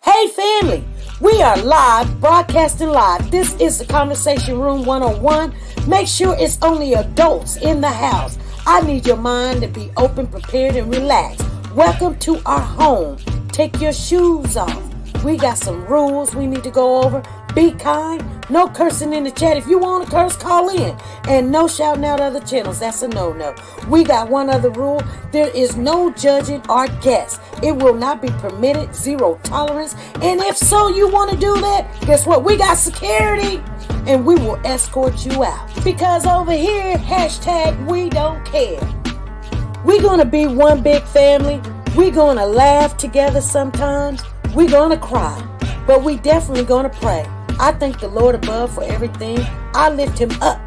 Hey family, we are live, broadcasting live. This is the Conversation Room 101. Make sure it's only adults in the house. I need your mind to be open, prepared, and relaxed. Welcome to our home. Take your shoes off. We got some rules we need to go over. Be kind. No cursing in the chat. If you want to curse, call in. And no shouting out other channels. That's a no-no. We got one other rule. There is no judging our guests. It will not be permitted. Zero tolerance. And if so, you want to do that, guess what? We got security. And we will escort you out. Because over here, hashtag we don't care. We're going to be one big family. We're going to laugh together sometimes. We're going to cry. But we definitely going to pray. I thank the Lord above for everything. I lift him up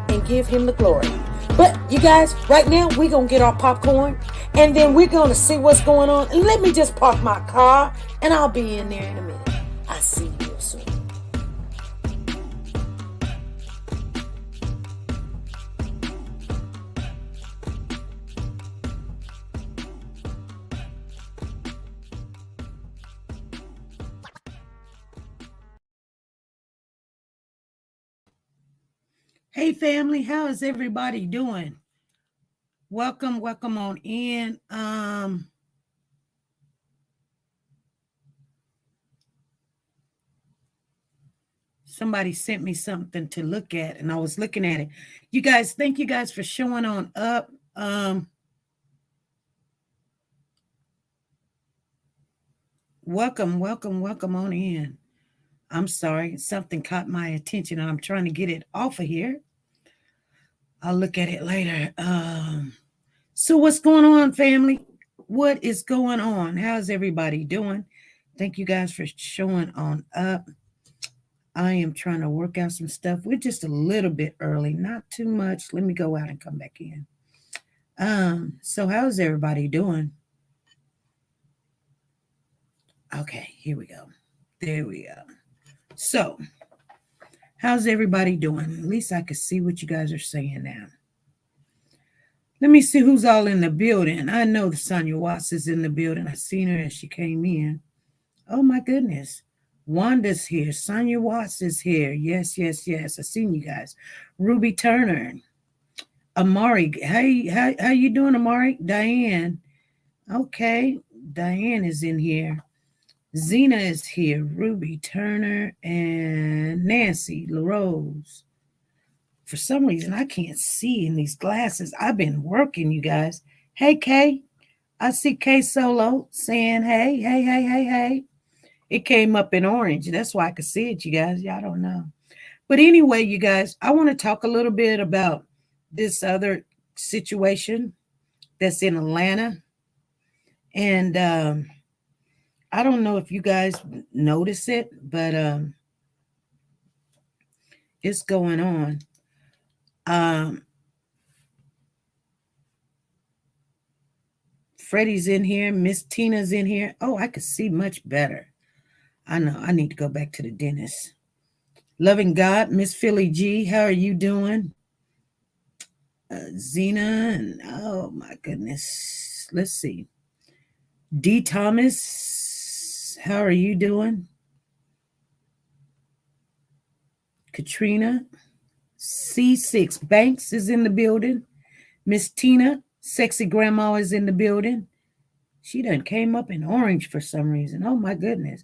and give him the glory. But you guys, right now, we're going to get our popcorn. And then we're going to see what's going on. And let me just park my car. And I'll be in there in a minute. I'll see you soon. Hey family, how is everybody doing? Welcome on in. Somebody sent me something to look at and I was looking at it. You guys, thank you guys for showing on up. Welcome on in. I'm sorry, something caught my attention and I'm trying to get it off of here. I'll look at it later. So what's going on, family? What is going on? How's everybody doing? Thank you guys for showing on up. I am trying to work out some stuff. We're just a little bit early, not too much. Let me go out and come back in. So how's everybody doing? Okay, here we go. There we go. So, how's everybody doing? At least I can see what you guys are saying now. Let me see who's all in the building. I know the Sonia Watts is in the building. I seen her as she came in. Oh my goodness. Wanda's here. Sonia Watts is here. Yes. I seen you guys. Ruby Turner. Amari. Hey, how you doing, Amari? Diane. Okay. Diane is in here. Zena is here, Ruby Turner, and Nancy LaRose. For some reason, I can't see in these glasses. I've been working, you guys. Hey, Kay. I see Kay Solo saying, hey. It came up in orange. That's why I could see it, you guys. Y'all don't know. But anyway, you guys, I want to talk a little bit about this other situation that's in Atlanta. And I don't know if you guys notice it, but it's going on. Freddie's in here. Miss Tina's in here. Oh, I could see much better. I know. I need to go back to the dentist. Loving God, Miss Philly G, how are you doing? Zena, and oh my goodness. Let's see. D. Thomas, how are you doing? Katrina, C6 Banks is in the building. Miss Tina, Sexy Grandma is in the building. She done came up in orange for some reason. Oh my goodness.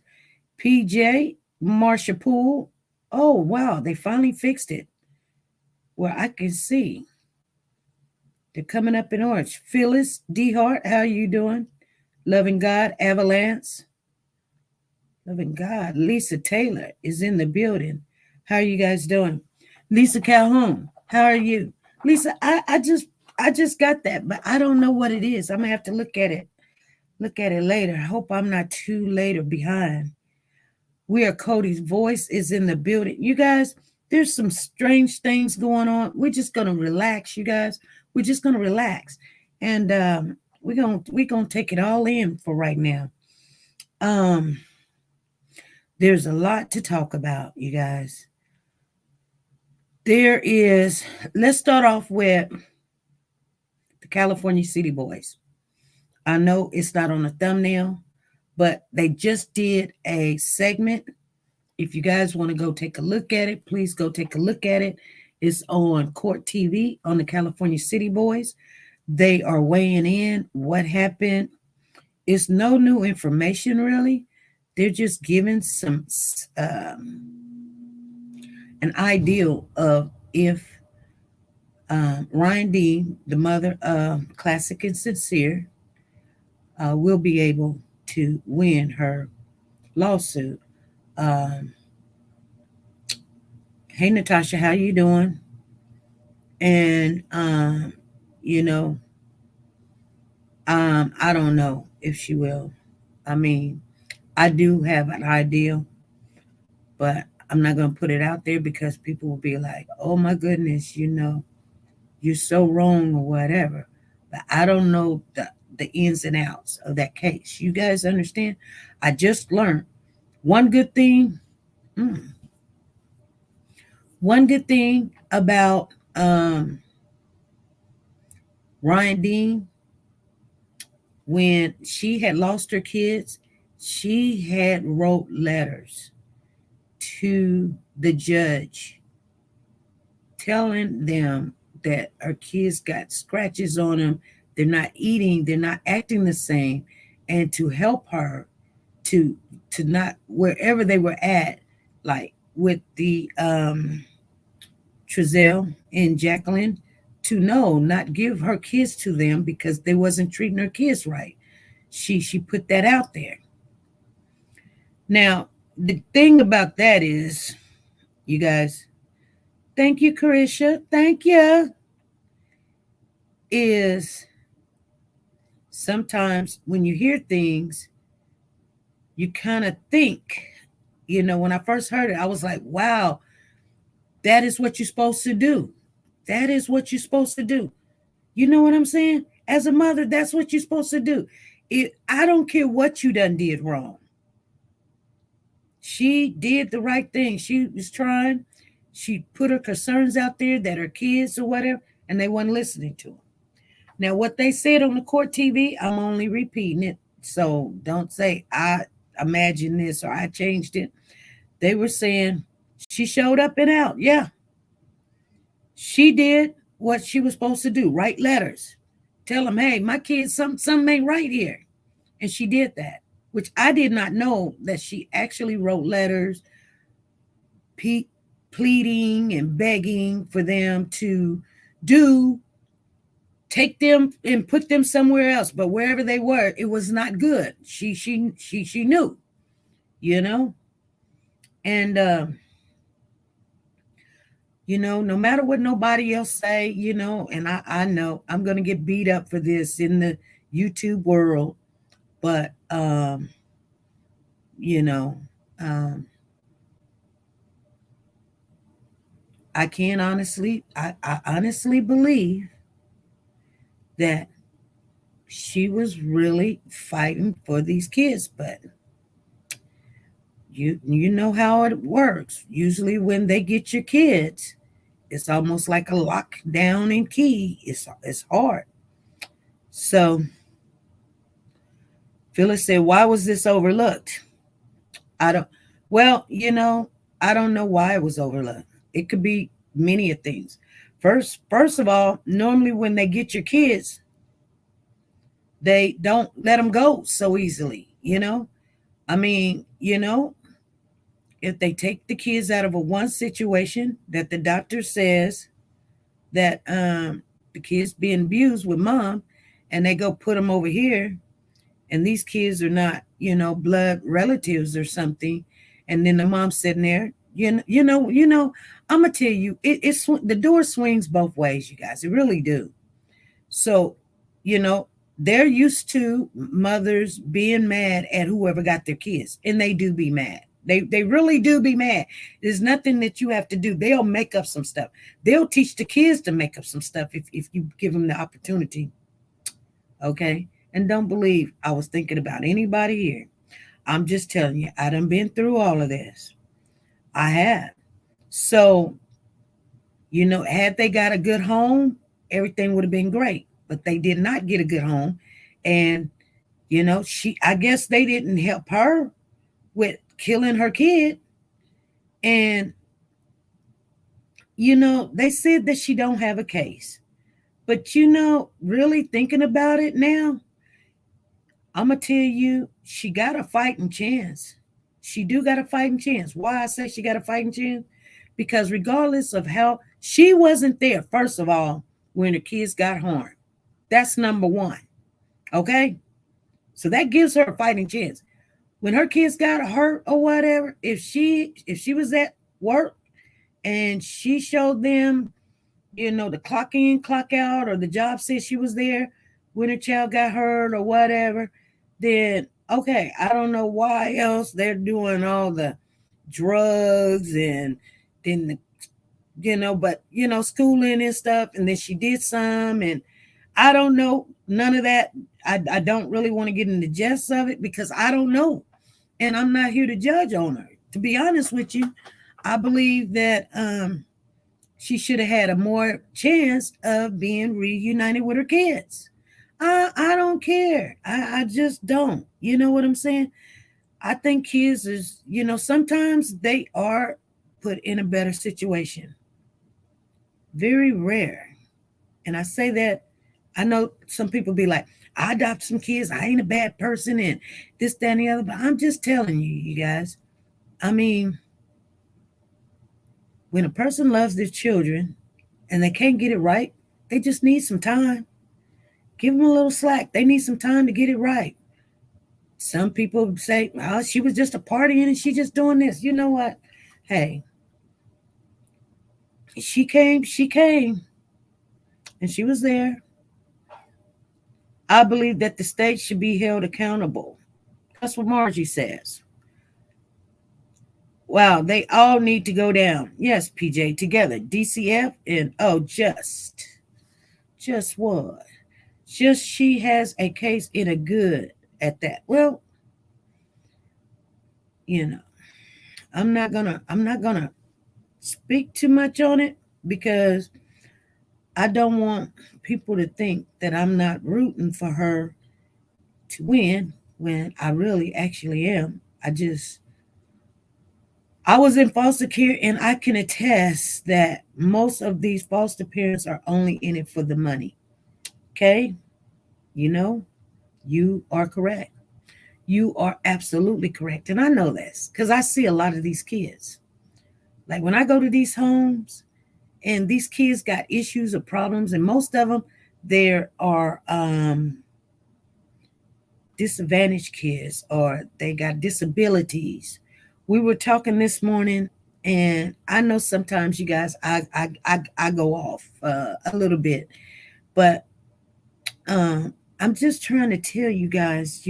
PJ, Marsha Poole. Oh wow, they finally fixed it. Well, I can see. They're coming up in orange. Phyllis D. Hart, how are you doing? Loving God, Avalanche. Loving God. Lisa Taylor is in the building. How are you guys doing? Lisa Calhoun, how are you? Lisa, I I just got that, but I don't know what it is. I'm gonna have to look at it. Look at it later. I hope I'm not too late or behind. Where Cody's voice is in the building. You guys, there's some strange things going on. We're just gonna relax, you guys. We're just gonna relax, and we're gonna take it all in for right now. Um, there's a lot to talk about, you guys. There is. Let's start off with the California City Boys. I know it's not on the thumbnail, but they just did a segment. If you guys want to go take a look at it, please go take a look at it. It's on Court TV on the California City Boys. They are weighing in what happened. It's no new information, really. They're just giving some an ideal of if Ryan Dean, the mother of Classic and Sincere, will be able to win her lawsuit. Um, hey Natasha, how you doing? And you know, I don't know if she will. I mean, I do have an idea, but I'm not going to put it out there because people will be like, "Oh my goodness, you're so wrong" or whatever. But I don't know the ins and outs of that case. You guys understand? I just learned one good thing. Mm, one good thing about Ryan Dean, when she had lost her kids, she had wrote letters to the judge telling them that her kids got scratches on them, they're not eating, they're not acting the same, and to help her to not, wherever they were at, like with the Trezell and Jacqueline, to not give her kids to them because they wasn't treating her kids right. She put that out there. Now, the thing about that is, you guys, thank you, Carisha, thank you, is sometimes when you hear things, you kind of think, when I first heard it, I was like, wow, that is what you're supposed to do. That is what you're supposed to do. You know what I'm saying? As a mother, that's what you're supposed to do. I don't care what you done did wrong. She did the right thing. She was trying. She put her concerns out there that her kids or whatever, and they weren't listening to them. Now, what they said on the court TV, I'm only repeating it. So don't say I imagined this or I changed it. They were saying she showed up and out. Yeah. She did what she was supposed to do. Write letters. Tell them, hey, my kids, something ain't right here. And she did that, which I did not know that she actually wrote letters pleading and begging for them to take them and put them somewhere else. But wherever they were, it was not good. She knew, and no matter what nobody else say, and I know I'm gonna get beat up for this in the YouTube world, but I can honestly, I honestly believe that she was really fighting for these kids, but you know how it works. Usually when they get your kids, it's almost like a lockdown and key. It's hard. So Phyllis said, why was this overlooked? I don't know why it was overlooked. It could be many of things. First of all, normally when they get your kids, they don't let them go so easily, I mean, if they take the kids out of a one situation that the doctor says that the kids being abused with mom, and they go put them over here, and these kids are not, blood relatives or something, and then the mom's sitting there, I'm gonna tell you, it's the door swings both ways, you guys. It really do. So, they're used to mothers being mad at whoever got their kids, and they do be mad. They really do be mad. There's nothing that you have to do. They'll make up some stuff. They'll teach the kids to make up some stuff if you give them the opportunity. Okay? And don't believe I was thinking about anybody here. I'm just telling you, I done been through all of this. I have. So, had they got a good home, everything would have been great. But they did not get a good home. And, I guess they didn't help her with killing her kid. And, they said that she don't have a case. But, really thinking about it now, I'm going to tell you, she got a fighting chance. She do got a fighting chance. Why I say she got a fighting chance? Because regardless of how, she wasn't there, first of all, when her kids got harmed. That's number one. Okay? So that gives her a fighting chance. When her kids got hurt or whatever, if she was at work and she showed them, the clock in, clock out, or the job said she was there when her child got hurt or whatever, then okay, I don't know why else they're doing all the drugs and then but schooling and stuff, and then she did some, and I don't know none of that. I don't really want to get in the gist of it because I don't know, and I'm not here to judge on her. To be honest with you, I believe that she should have had a more chance of being reunited with her kids. I don't care. I just don't. You know what I'm saying? I think kids is, sometimes they are put in a better situation. Very rare. And I say that, I know some people be like, I adopt some kids. I ain't a bad person and this, that, and the other. But I'm just telling you, you guys. I mean, when a person loves their children and they can't get it right, they just need some time. Give them a little slack. They need some time to get it right. Some people say, oh, she was just a partying and she just doing this. You know what? Hey, she came, and she was there. I believe that the state should be held accountable. That's what Margie says. Wow, they all need to go down. Yes, PJ, together. DCF and just what? Just she has a case in a good at that. Well, I'm not gonna speak too much on it because I don't want people to think that I'm not rooting for her to win when I really actually am. I was in foster care and I can attest that most of these foster parents are only in it for the money. Okay? You are correct. You are absolutely correct. And I know this because I see a lot of these kids. Like when I go to these homes and these kids got issues or problems, and most of them, there are disadvantaged kids or they got disabilities. We were talking this morning, and I know sometimes you guys, I go off a little bit, but I'm just trying to tell you guys,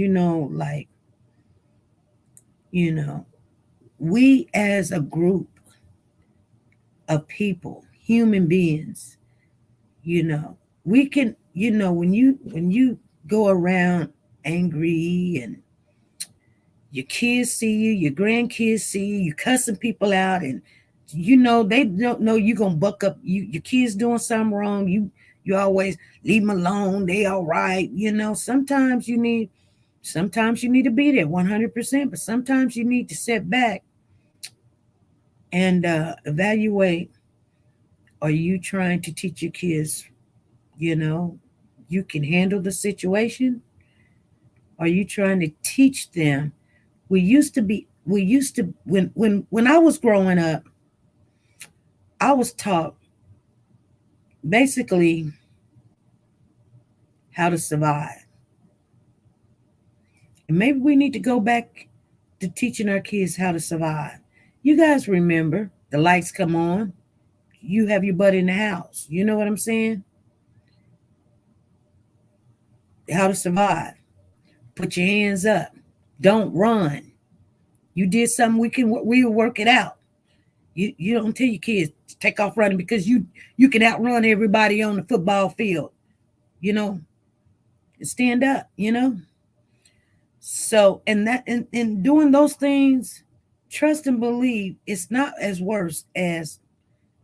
we as a group of people, human beings, we can, when you go around angry and your kids see you, your grandkids see you, you cussing people out, and they don't know you gonna buck up. Your kids doing something wrong. You always leave them alone. They all right. Sometimes you need to be there 100%, but sometimes you need to sit back and evaluate. Are you trying to teach your kids, you can handle the situation? Are you trying to teach them? When I was growing up, I was taught basically how to survive. And maybe we need to go back to teaching our kids how to survive. You guys remember the lights come on, you have your butt in the house. You know what I'm saying? how to survive. Put your hands up. Don't run. You did something, we'll work it out. You don't tell your kids to take off running because you can outrun everybody on the football field. Stand up, So, and doing those things, trust and believe it's not as worse as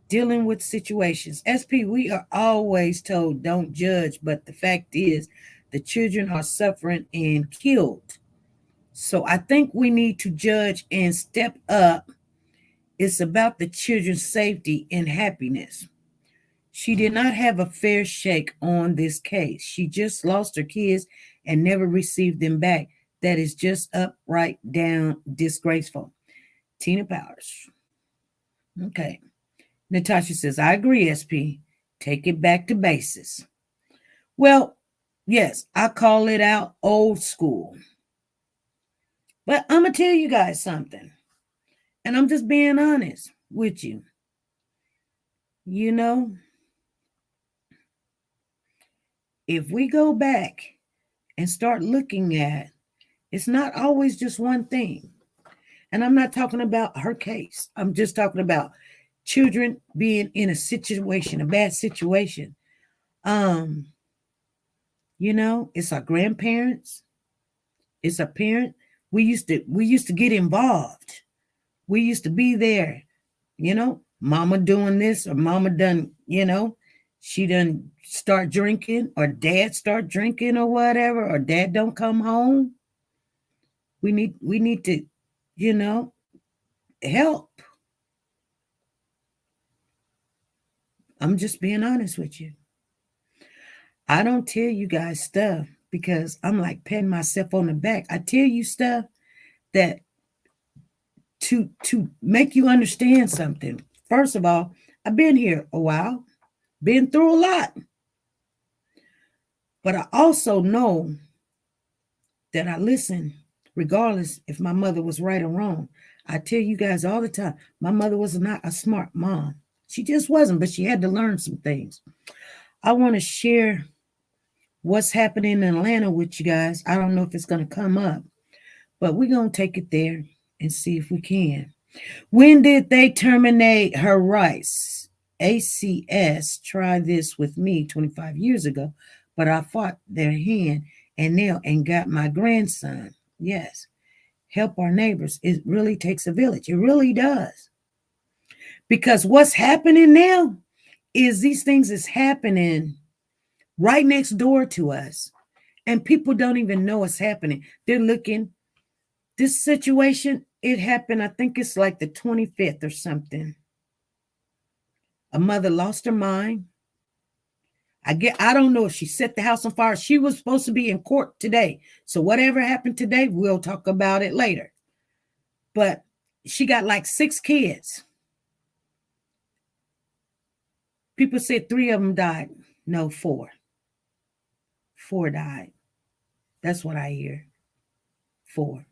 dealing with situations. SP, we are always told don't judge, but the fact is the children are suffering and killed. So I think we need to judge and step up. It's about the children's safety and happiness. She did not have a fair shake on this case. She just lost her kids and never received them back. That is just upright down disgraceful. Tina Powers. Okay. Natasha says, I agree, SP. Take it back to basis. Well, yes, I call it out old school. But I'm going to tell you guys something. And I'm just being honest with you. If we go back and start looking at, it's not always just one thing. And I'm not talking about her case. I'm just talking about children being in a situation, a bad situation. It's our grandparents. It's our parent. We used to get involved. We used to be there. Mama doing this or mama done, she done start drinking or dad start drinking or whatever, or dad don't come home. We need to, help. I'm just being honest with you. I don't tell you guys stuff because I'm like patting myself on the back. I tell you stuff that to make you understand something. First of all, I've been here a while, been through a lot. But I also know that I listen regardless if my mother was right or wrong. I tell you guys all the time, my mother was not a smart mom. She just wasn't, but she had to learn some things. I want to share what's happening in Atlanta with you guys. I don't know if it's going to come up, but we're going to take it there and see if we can. When did they terminate her rights? ACS tried this with me 25 years ago, but I fought their hand and nail and got my grandson. Yes. Help our neighbors. It really takes a village. It really does. Because what's happening now is these things is happening right next door to us. And people don't even know it's happening. They're looking. This situation, it happened, I think it's like the 25th or something. A mother lost her mind. I don't know if she set the house on fire. She was supposed to be in court today. So whatever happened today, we'll talk about it later. But she got like 6 kids. People said 3 of them died. No, 4. 4 died. That's what I hear. 4.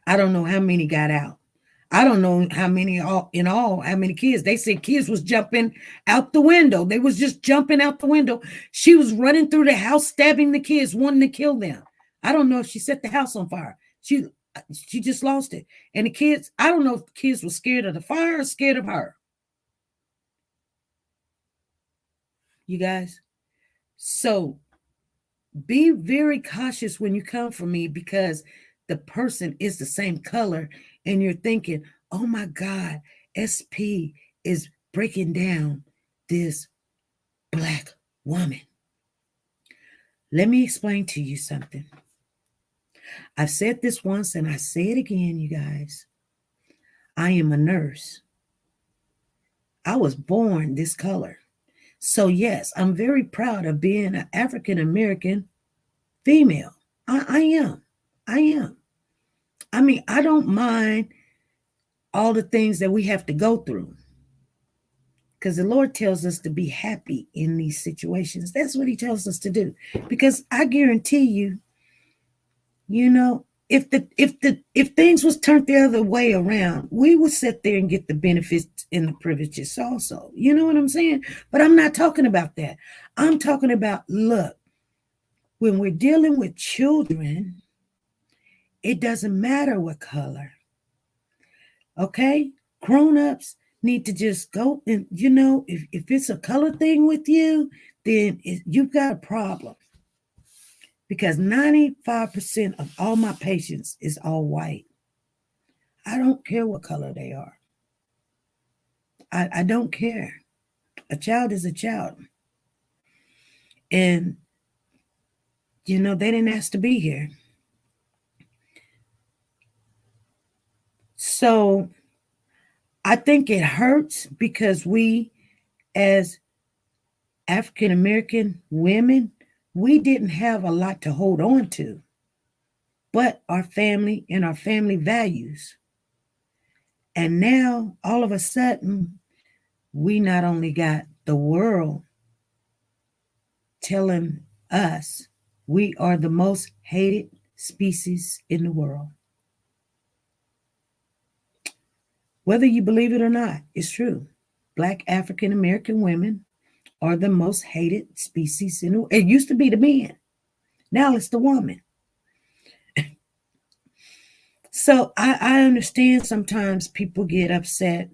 I don't know how many got out. I don't know how many how many kids. They said kids was jumping out the window. They was just jumping out the window. She was running through the house, stabbing the kids, wanting to kill them. I don't know if she set the house on fire. She just lost it. And the kids, I don't know if the kids were scared of the fire or scared of her. You guys. So be very cautious when you come for me because the person is the same color and you're thinking, oh my God, SP is breaking down this Black woman. Let me explain to you something. I've said this once and I say it again, you guys. I am a nurse. I was born this color. So yes, I'm very proud of being an African-American female. I am. I mean, I don't mind all the things that we have to go through because the Lord tells us to be happy in these situations. That's what he tells us to do. Because I guarantee you, if things was turned the other way around, we would sit there and get the benefits and the privileges also. You know what I'm saying? But I'm not talking about that. I'm talking about, look, when we're dealing with children, it doesn't matter what color. Okay? Grown-ups need to just go and, if it's a color thing with you, then you've got a problem. Because 95% of all my patients is all white. I don't care what color they are. I don't care. A child is a child. And, they didn't ask to be here. So I think it hurts because we, as African American women, we didn't have a lot to hold on to, but our family and our family values. And now, all of a sudden, we not only got the world telling us we are the most hated species in the world. Whether you believe it or not, it's true. Black African American women are the most hated species in the world. It used to be the men. Now it's the woman. So I understand sometimes people get upset,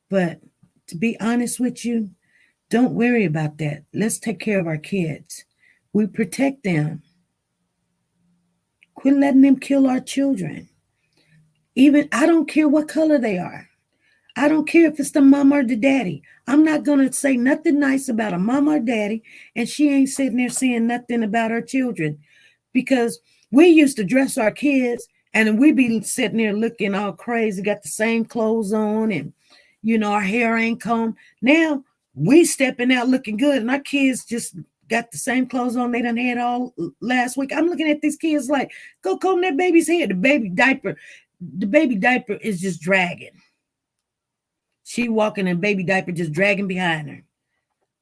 But to be honest with you, don't worry about that. Let's take care of our kids. We protect them. Quit letting them kill our children. I don't care what color they are. I don't care if it's the mama or the daddy. I'm not going to say nothing nice about a mama or daddy, and she ain't sitting there saying nothing about her children. Because we used to dress our kids, and we be sitting there looking all crazy, got the same clothes on, and, our hair ain't combed. Now, we stepping out looking good, and our kids just got the same clothes on they done had all last week. I'm looking at these kids like, go comb that baby's hair. The baby diaper is just dragging. She walking in baby diaper just dragging behind her.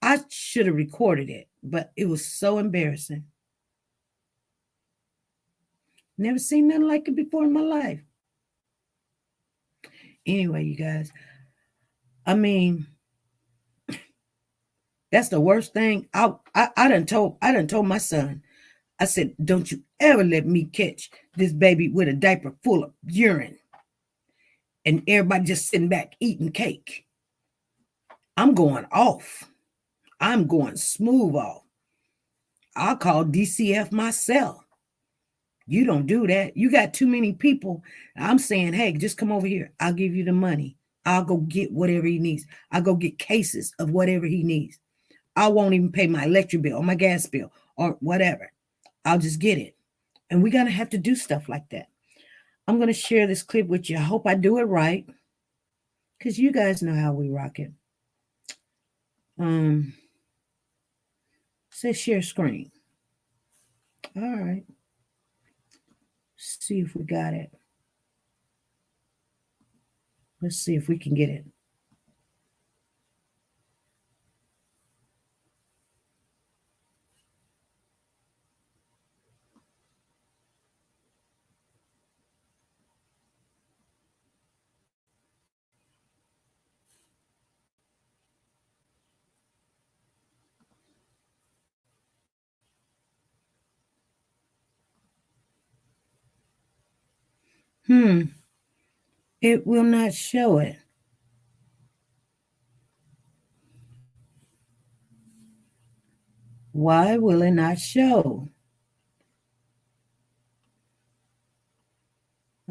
I should have recorded it, but it was so embarrassing. Never seen nothing like it before in my life. Anyway, you guys, that's the worst thing. I done told my son, I said, don't you ever let me catch this baby with a diaper full of urine and everybody just sitting back eating cake. I'm going off. I'm going smooth off. I'll call DCF myself. You don't do that. You got too many people. I'm saying, hey, just come over here. I'll give you the money. I'll go get whatever he needs. I'll go get cases of whatever he needs. I won't even pay my electric bill or my gas bill or whatever. I'll just get it. And we're going to have to do stuff like that. I'm going to share this clip with you. I hope I do it right, because you guys know how we rock it. Says share screen. All right. See if we got it. Let's see if we can get it. It will not show it. Why will it not show?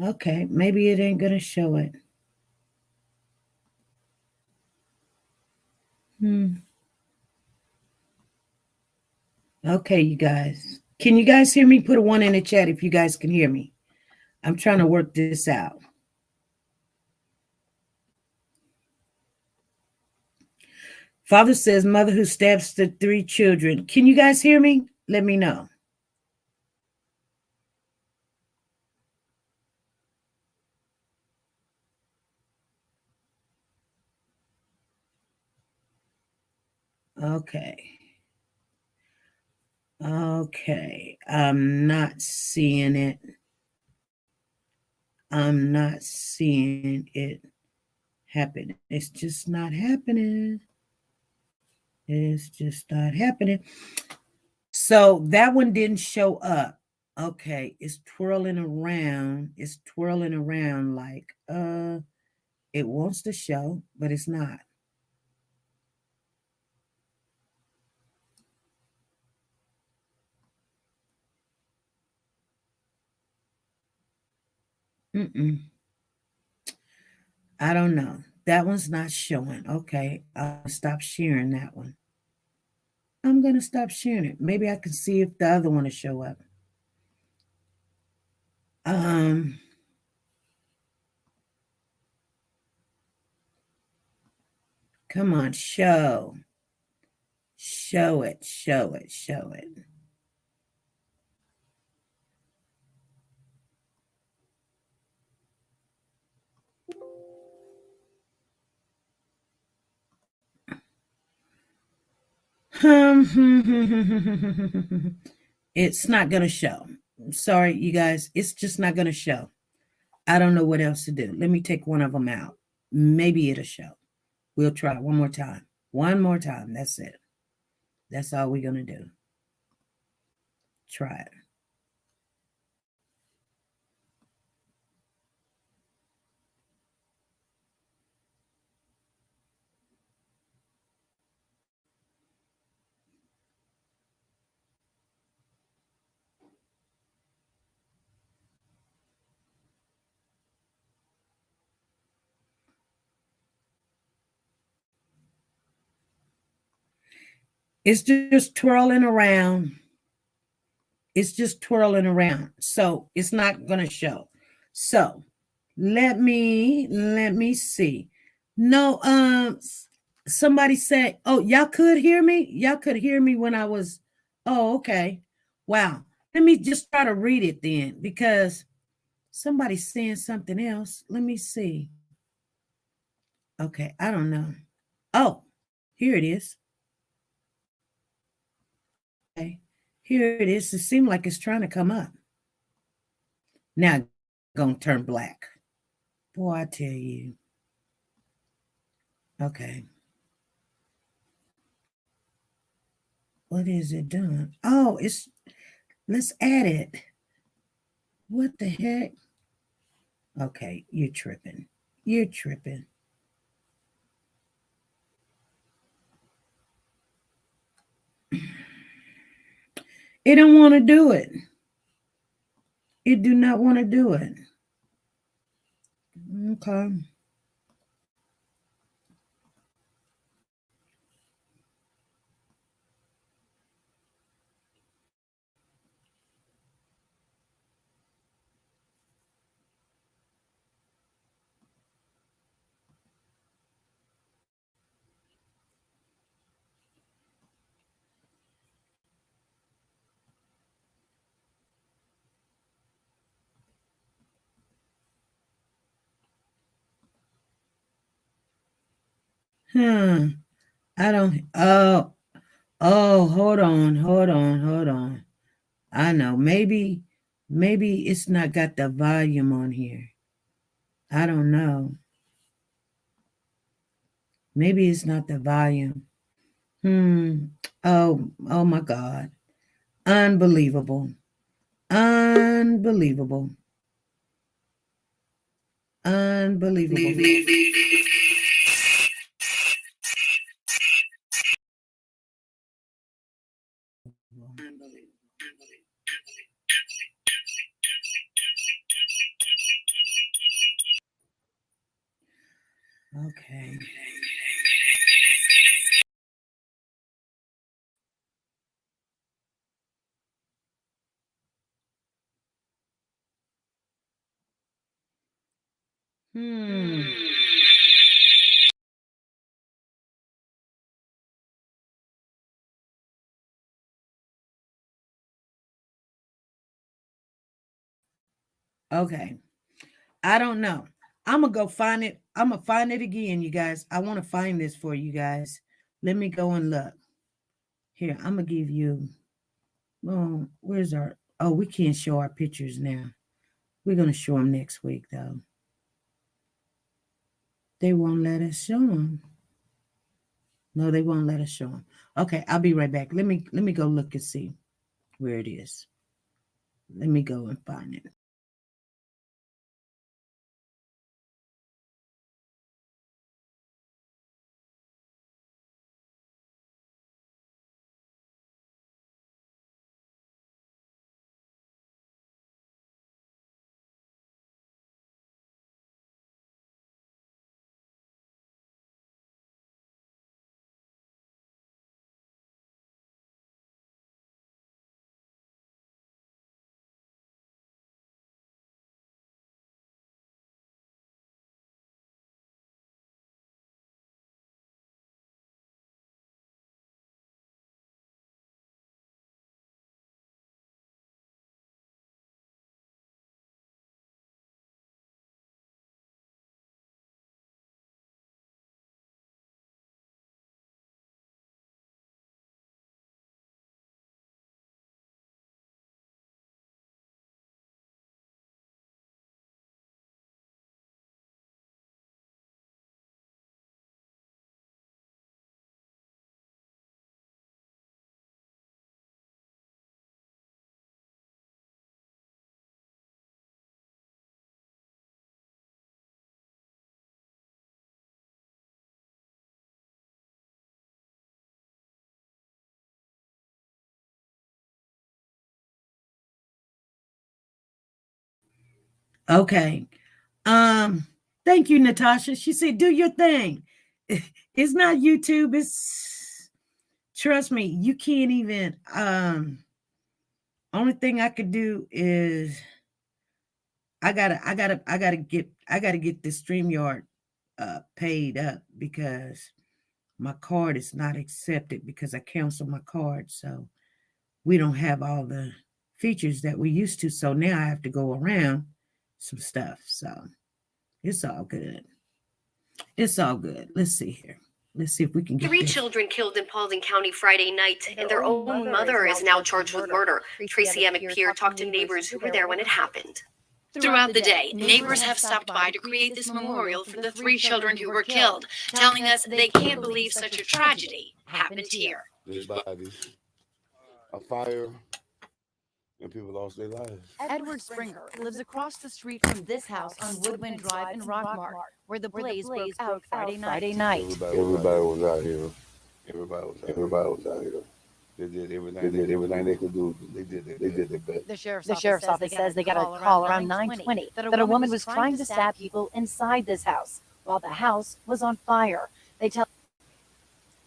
Okay, maybe it ain't going to show it. Okay, you guys. Can you guys hear me? Put a 1 in the chat if you guys can hear me. I'm trying to work this out. Father says, mother who stabs the 3 children. Can you guys hear me? Let me know. Okay. I'm not seeing it. I'm not seeing it happen. It's just not happening. It's just not happening. So that one didn't show up. Okay, it's twirling around. It's twirling around like it wants to show, but it's not. Mm-mm. I don't know. That one's not showing. Okay, I'll stop sharing that one. I'm gonna stop sharing it. Maybe I can see if the other one will show up. Um, come on, show it, show it, show it. It's not gonna show. I'm sorry, you guys. It's just not gonna show. I don't know what else to do. Let me take one of them out. Maybe it'll show. We'll try one more time. One more time. That's it. That's all we're gonna do. Try it. It's just twirling around. It's just twirling around. So it's not gonna show. So let me see. No, somebody said, oh, y'all could hear me? Y'all could hear me when I was, oh, okay. Wow. Let me just try to read it then because somebody's saying something else. Let me see. Okay, I don't know. Oh, here it is. Okay, here it is. It seemed like it's trying to come up. Now it's gonna turn black. Boy, I tell you. Okay. What is it doing? Oh, let's add it. What the heck? Okay, you're tripping. You're tripping. It don't want to do it. It do not want to do it. Okay. I don't. Hold on, hold on, hold on. I know. Maybe it's not got the volume on here. I don't know. Maybe it's not the volume. Hmm. Oh my God. Unbelievable. Unbelievable. Unbelievable. Okay. Hmm. Okay. I don't know. I'm gonna go find it. I'm gonna find it again, you guys. I want to find this for you guys. Let me go and look. Here, I'm gonna give you. Oh, where's our? Oh, we can't show our pictures now. We're gonna show them next week, though. They won't let us show them. No, they won't let us show them. Okay, I'll be right back. Let me go look and see where it is. Let me go and find it. Okay. Thank you, Natasha. She said, do your thing. It's not YouTube. It's trust me, you can't even only thing I could do is I gotta get this StreamYard paid up because my card is not accepted because I canceled my card. So we don't have all the features that we used to. So now I have to go around some stuff. So it's all good. It's all good. Let's see here. Let's see if we can get Three this. children killed in Paulding County Friday night, and their own mother is now charged with murder. Tracy Emmett Peer talked to neighbors who were there when it happened. Throughout the day, neighbors have stopped by to create this memorial for the three children who were killed, telling us they can't believe such a tragedy happened here. There's bodies, a fire, and people lost their lives. Edward Springer lives across the street from this house on Woodwind Drive in Rockmart, where the blaze broke out Friday night. Everybody was out here. Everybody was out here. They did everything they could do. They did their best. The sheriff's office says they got a call around 9:20 that a woman was trying to stab people inside this house while the house was on fire. They tell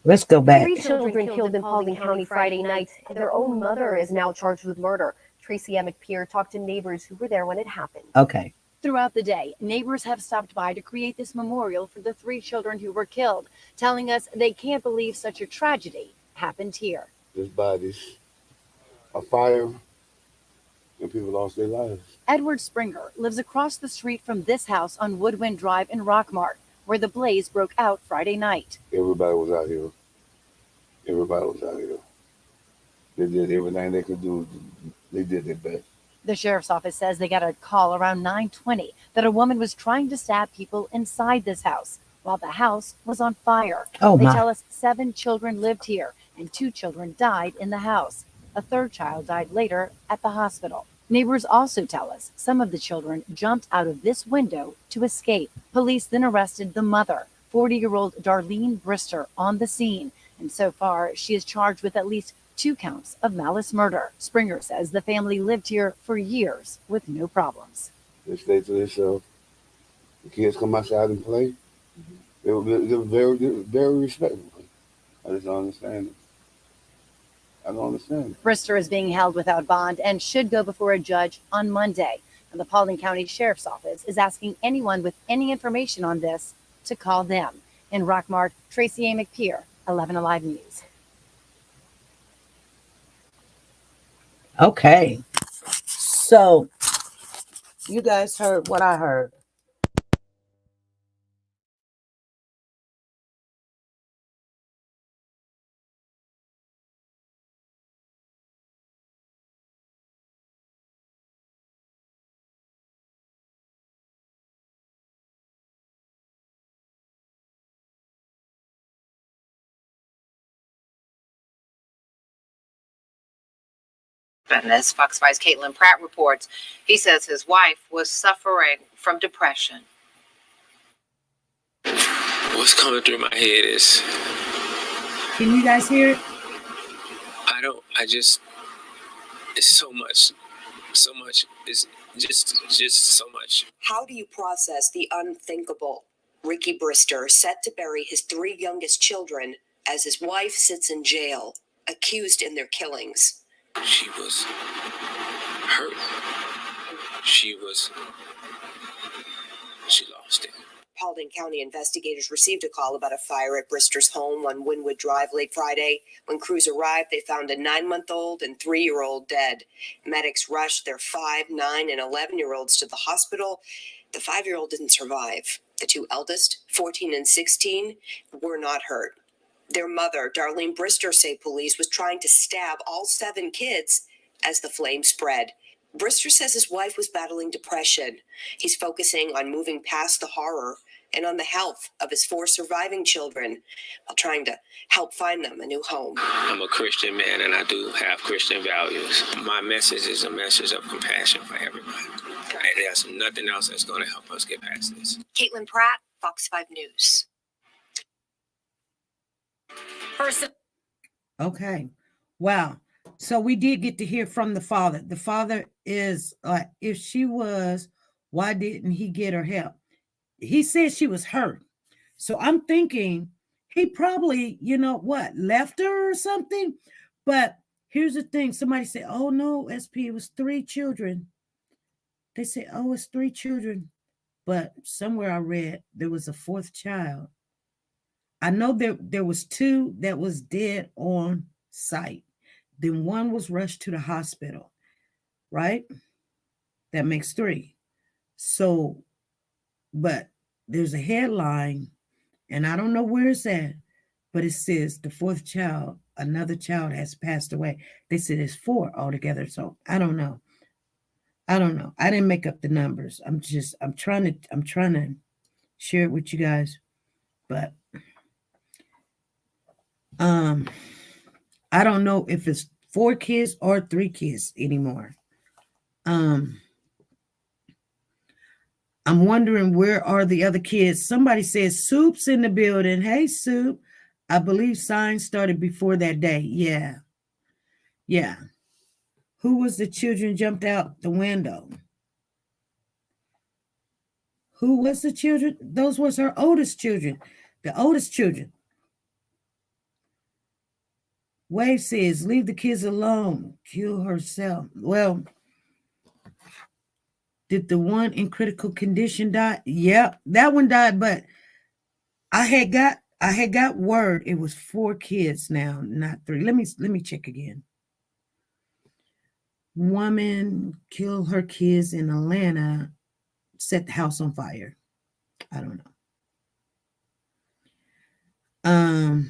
Let's go back. Three children killed in Paulding County Friday night, and their own mother is now charged with murder. Tracy Emmett Peer talked to neighbors who were there when it happened. Okay. Throughout the day, neighbors have stopped by to create this memorial for the three children who were killed, telling us they can't believe such a tragedy happened here. There's bodies, a fire, and people lost their lives. Edward Springer lives across the street from this house on Woodwind Drive in Rockmart, where the blaze broke out Friday night. Everybody was out here. Everybody was out here. They did everything they could do. They did their best. The sheriff's office says they got a call around 9:20 that a woman was trying to stab people inside this house while the house was on fire. Oh, they my. tell us 7 children lived here and 2 children died in the house. A third child died later at the hospital. Neighbors also tell us some of the children jumped out of this window to escape. Police then arrested the mother, 40-year-old Darlene Brister, on the scene. And so far, she is charged with at least 2 counts of malice murder. Springer says the family lived here for years with no problems. They stayed to themselves. The kids come outside and play. They were very respectful. I just don't understand it. I don't understand it. Brister is being held without bond and should go before a judge on Monday. And the Paulding County Sheriff's Office is asking anyone with any information on this to call them. In Rockmart, Tracy Emmett Peer, 11 Alive News. Okay. So you guys heard what I heard. As Fox 5's Caitlin Pratt reports, he says his wife was suffering from depression. What's coming through my head is, Can you guys hear it? It's so much, it's just so much. How do you process the unthinkable? Ricky Brister set to bury his 3 youngest children as his wife sits in jail, accused in their killings. She was hurt. She lost it. Paulding County investigators received a call about a fire at Brister's home on Wynwood Drive late Friday. When crews arrived, they found a 9-month-old and 3-year-old dead. Medics rushed their 5, 9, and 11-year-olds to the hospital. The 5-year-old didn't survive. The 2 eldest, 14 and 16, were not hurt. Their mother, Darlene Brister, say police was trying to stab all 7 kids as the flames spread. Brister says his wife was battling depression. He's focusing on moving past the horror and on the health of his 4 surviving children while trying to help find them a new home. I'm a Christian man and I do have Christian values. My message is a message of compassion for everybody. And there's nothing else that's going to help us get past this. Caitlin Pratt, Fox 5 News. Okay. Wow. So we did get to hear from the father. The father is like, if she was, why didn't he get her help? He said she was hurt. So I'm thinking he probably, left her or something. But here's the thing. Somebody said, oh, no, SP, it was 3 children. They said, oh, it's 3 children. But somewhere I read there was a 4th child. I know there was 2 that was dead on site. Then 1 was rushed to the hospital, right? That makes 3. So, but there's a headline, and I don't know where it's at, but it says the 4th child, another child has passed away. They said it's 4 altogether. So I don't know. I didn't make up the numbers. I'm trying to share it with you guys, but I don't know if it's 4 kids or 3 kids anymore. I'm wondering, where are the other kids? Somebody says Soup's in the building. Hey, Soup. I believe signs started before that day. Yeah. Who was the children jumped out the window? Who was the children? Those was her oldest children. The oldest children. Wave says, leave the kids alone. Kill herself. Well, did the one in critical condition die? Yeah, that one died, but I had got word it was 4 kids now, not 3. Let me check again. Woman killed her kids in Atlanta, set the house on fire. I don't know.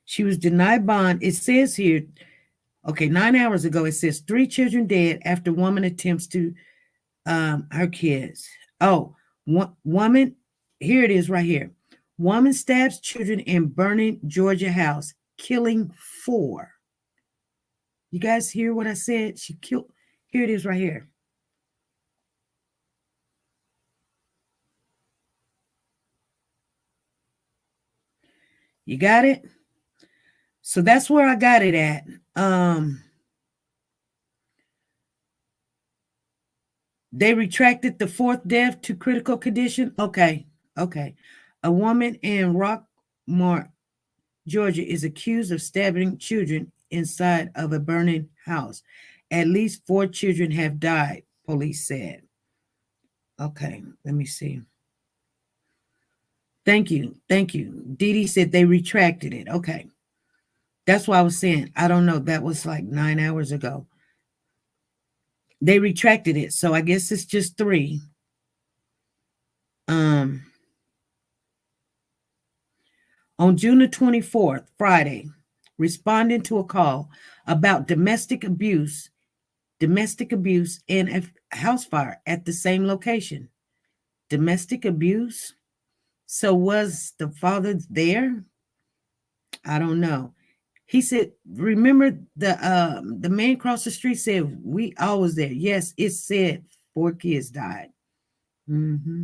She was denied bond. It says here, 9 hours ago, it says 3 children dead after woman attempts to her kids. Woman, here it is right here. Woman stabs children in burning Georgia house, killing 4. You guys hear what I said? She killed. Here it is right here. You got it? So that's where I got it at. They retracted the 4th death to critical condition. Okay. A woman in Rockmart, Georgia is accused of stabbing children inside of a burning house. At least 4 children have died, police said. Okay, let me see. Thank you. Dee Dee said they retracted it. Okay. That's why I was saying, I don't know. That was like 9 hours ago. They retracted it. So I guess it's just 3. On June the 24th, Friday, responding to a call about domestic abuse and a house fire at the same location. Domestic abuse? So was the father there? I don't know. He said, remember the man across the street said, we always there. Yes, it said 4 kids died. Mm-hmm.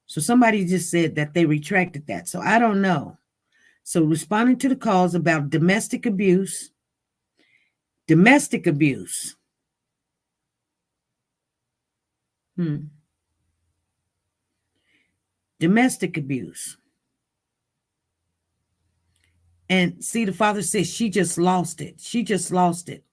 So somebody just said that they retracted that. So I don't know. So responding to the calls about domestic abuse. Domestic abuse. Domestic abuse. And see, the father says she just lost it. She just lost it.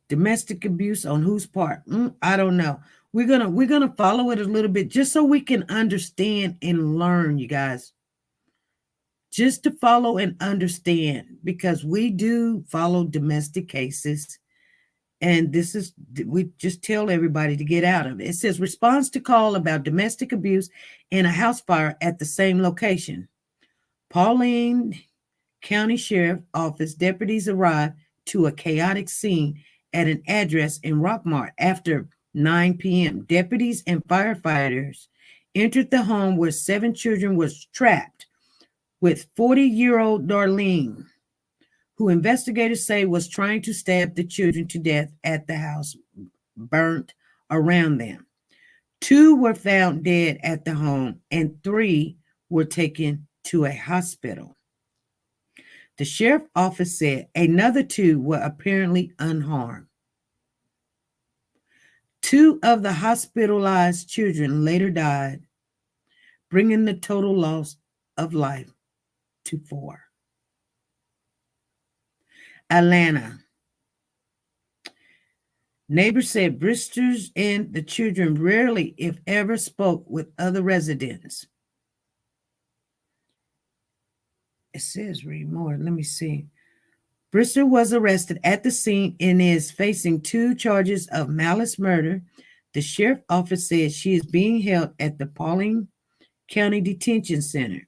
Domestic abuse on whose part? I don't know. We're gonna follow it a little bit just so we can understand and learn, you guys. Just to follow and understand, because we do follow domestic cases. And this is, we just tell everybody to get out of it. It says response to call about domestic abuse and a house fire at the same location. Pauline County Sheriff Office deputies arrived to a chaotic scene at an address in Rockmart after 9 p.m. Deputies and firefighters entered the home where 7 children was trapped with 40-year-old Darlene, who investigators say was trying to stab the children to death at the house burnt around them. 2 were found dead at the home and 3 were taken to a hospital. The sheriff's office said another 2 were apparently unharmed. 2 of the hospitalized children later died, bringing the total loss of life to 4. Atlanta. Neighbors said Bristers and the children rarely, if ever, spoke with other residents. It says read more. Let me see. Brister was arrested at the scene and is facing 2 charges of malice murder. The sheriff's office says she is being held at the Pauline County Detention Center.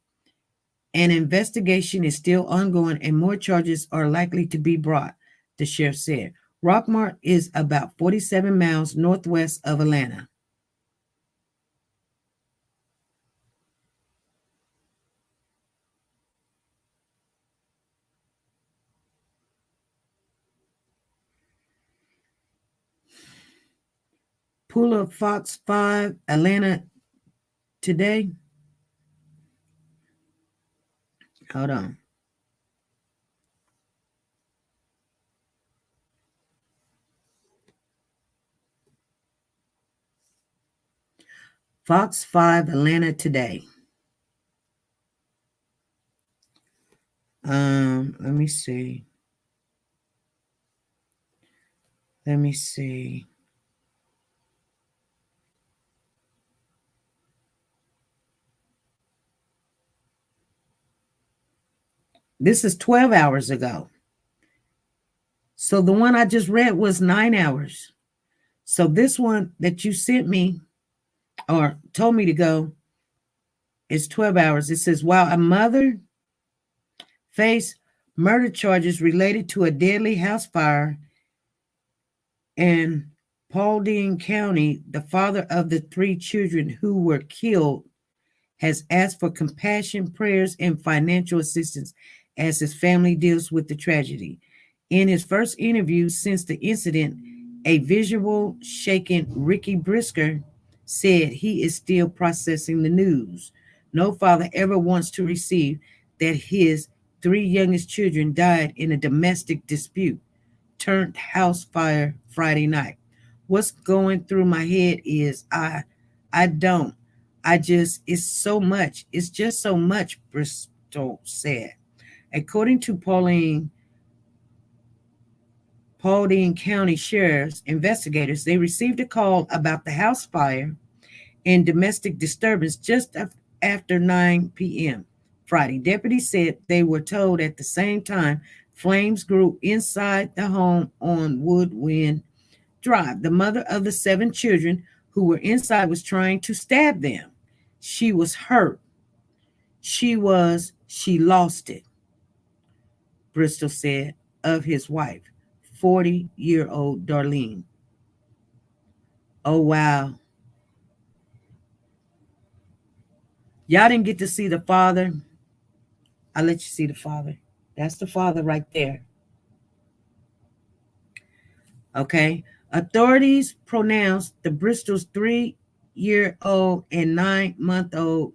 An investigation is still ongoing and more charges are likely to be brought, the sheriff said. Rockmart is about 47 miles northwest of Atlanta. Pull up Fox 5, Atlanta today. Hold on. Fox 5, Atlanta today. Let me see. Let me see. This is 12 hours ago. So the one I just read was 9 hours. So this one that you sent me or told me to go is 12 hours. It says, while a mother faced murder charges related to a deadly house fire in Paulding County, the father of the 3 children who were killed has asked for compassion, prayers, and financial assistance as his family deals with the tragedy. In his first interview since the incident, a visual shaken Ricky Brisker said he is still processing the news. No father ever wants to receive that his 3 youngest children died in a domestic dispute turned house fire Friday night. What's going through my head is it's so much. It's just so much, Bristol said. According to Paulding County Sheriff's investigators, they received a call about the house fire and domestic disturbance just after 9 p.m. Friday. Deputies said they were told at the same time flames grew inside the home on Woodwind Drive. The mother of the 7 children who were inside was trying to stab them. She was hurt. She lost it, Bristol said of his wife, 40-year-old Darlene. Oh, wow. Y'all didn't get to see the father I'll let you see the father. That's the father right there. Okay. Authorities pronounced the Bristol's 3-year-old and 9-month-old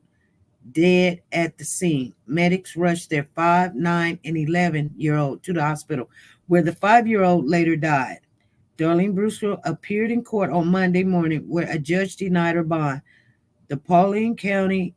dead at the scene. Medics rushed their 5, 9, and 11-year-old to the hospital, where the 5-year-old later died. Darlene Brewster appeared in court on Monday morning, where a judge denied her bond. The Paulding County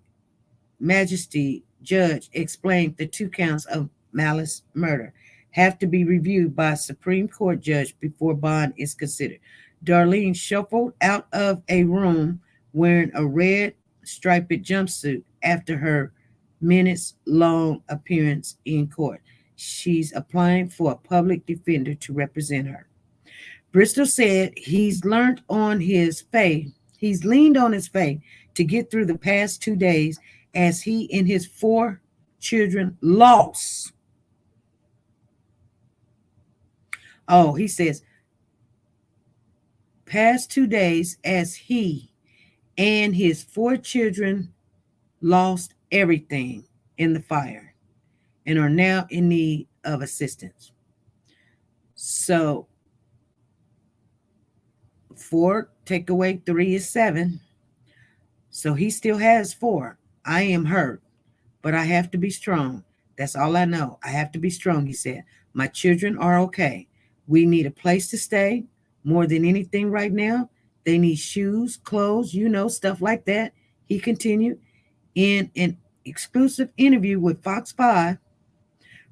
Magistrate judge explained the 2 counts of malice murder have to be reviewed by a Supreme Court judge before bond is considered. Darlene shuffled out of a room wearing a red striped jumpsuit after her minutes-long appearance in court. She's applying for a public defender to represent her. Bristol said he's leaned on his faith to get through the past 2 days as he and his 4 children lost. Oh, he says, past 2 days as he and his 4 children lost everything in the fire and are now in need of assistance. So 4 take away 3 is 7. So he still has 4. I am hurt, but I have to be strong. That's all I know. I have to be strong, he said. My children are okay. We need a place to stay more than anything right now. They need shoes, clothes, stuff like that. He continued. In an exclusive interview with Fox 5,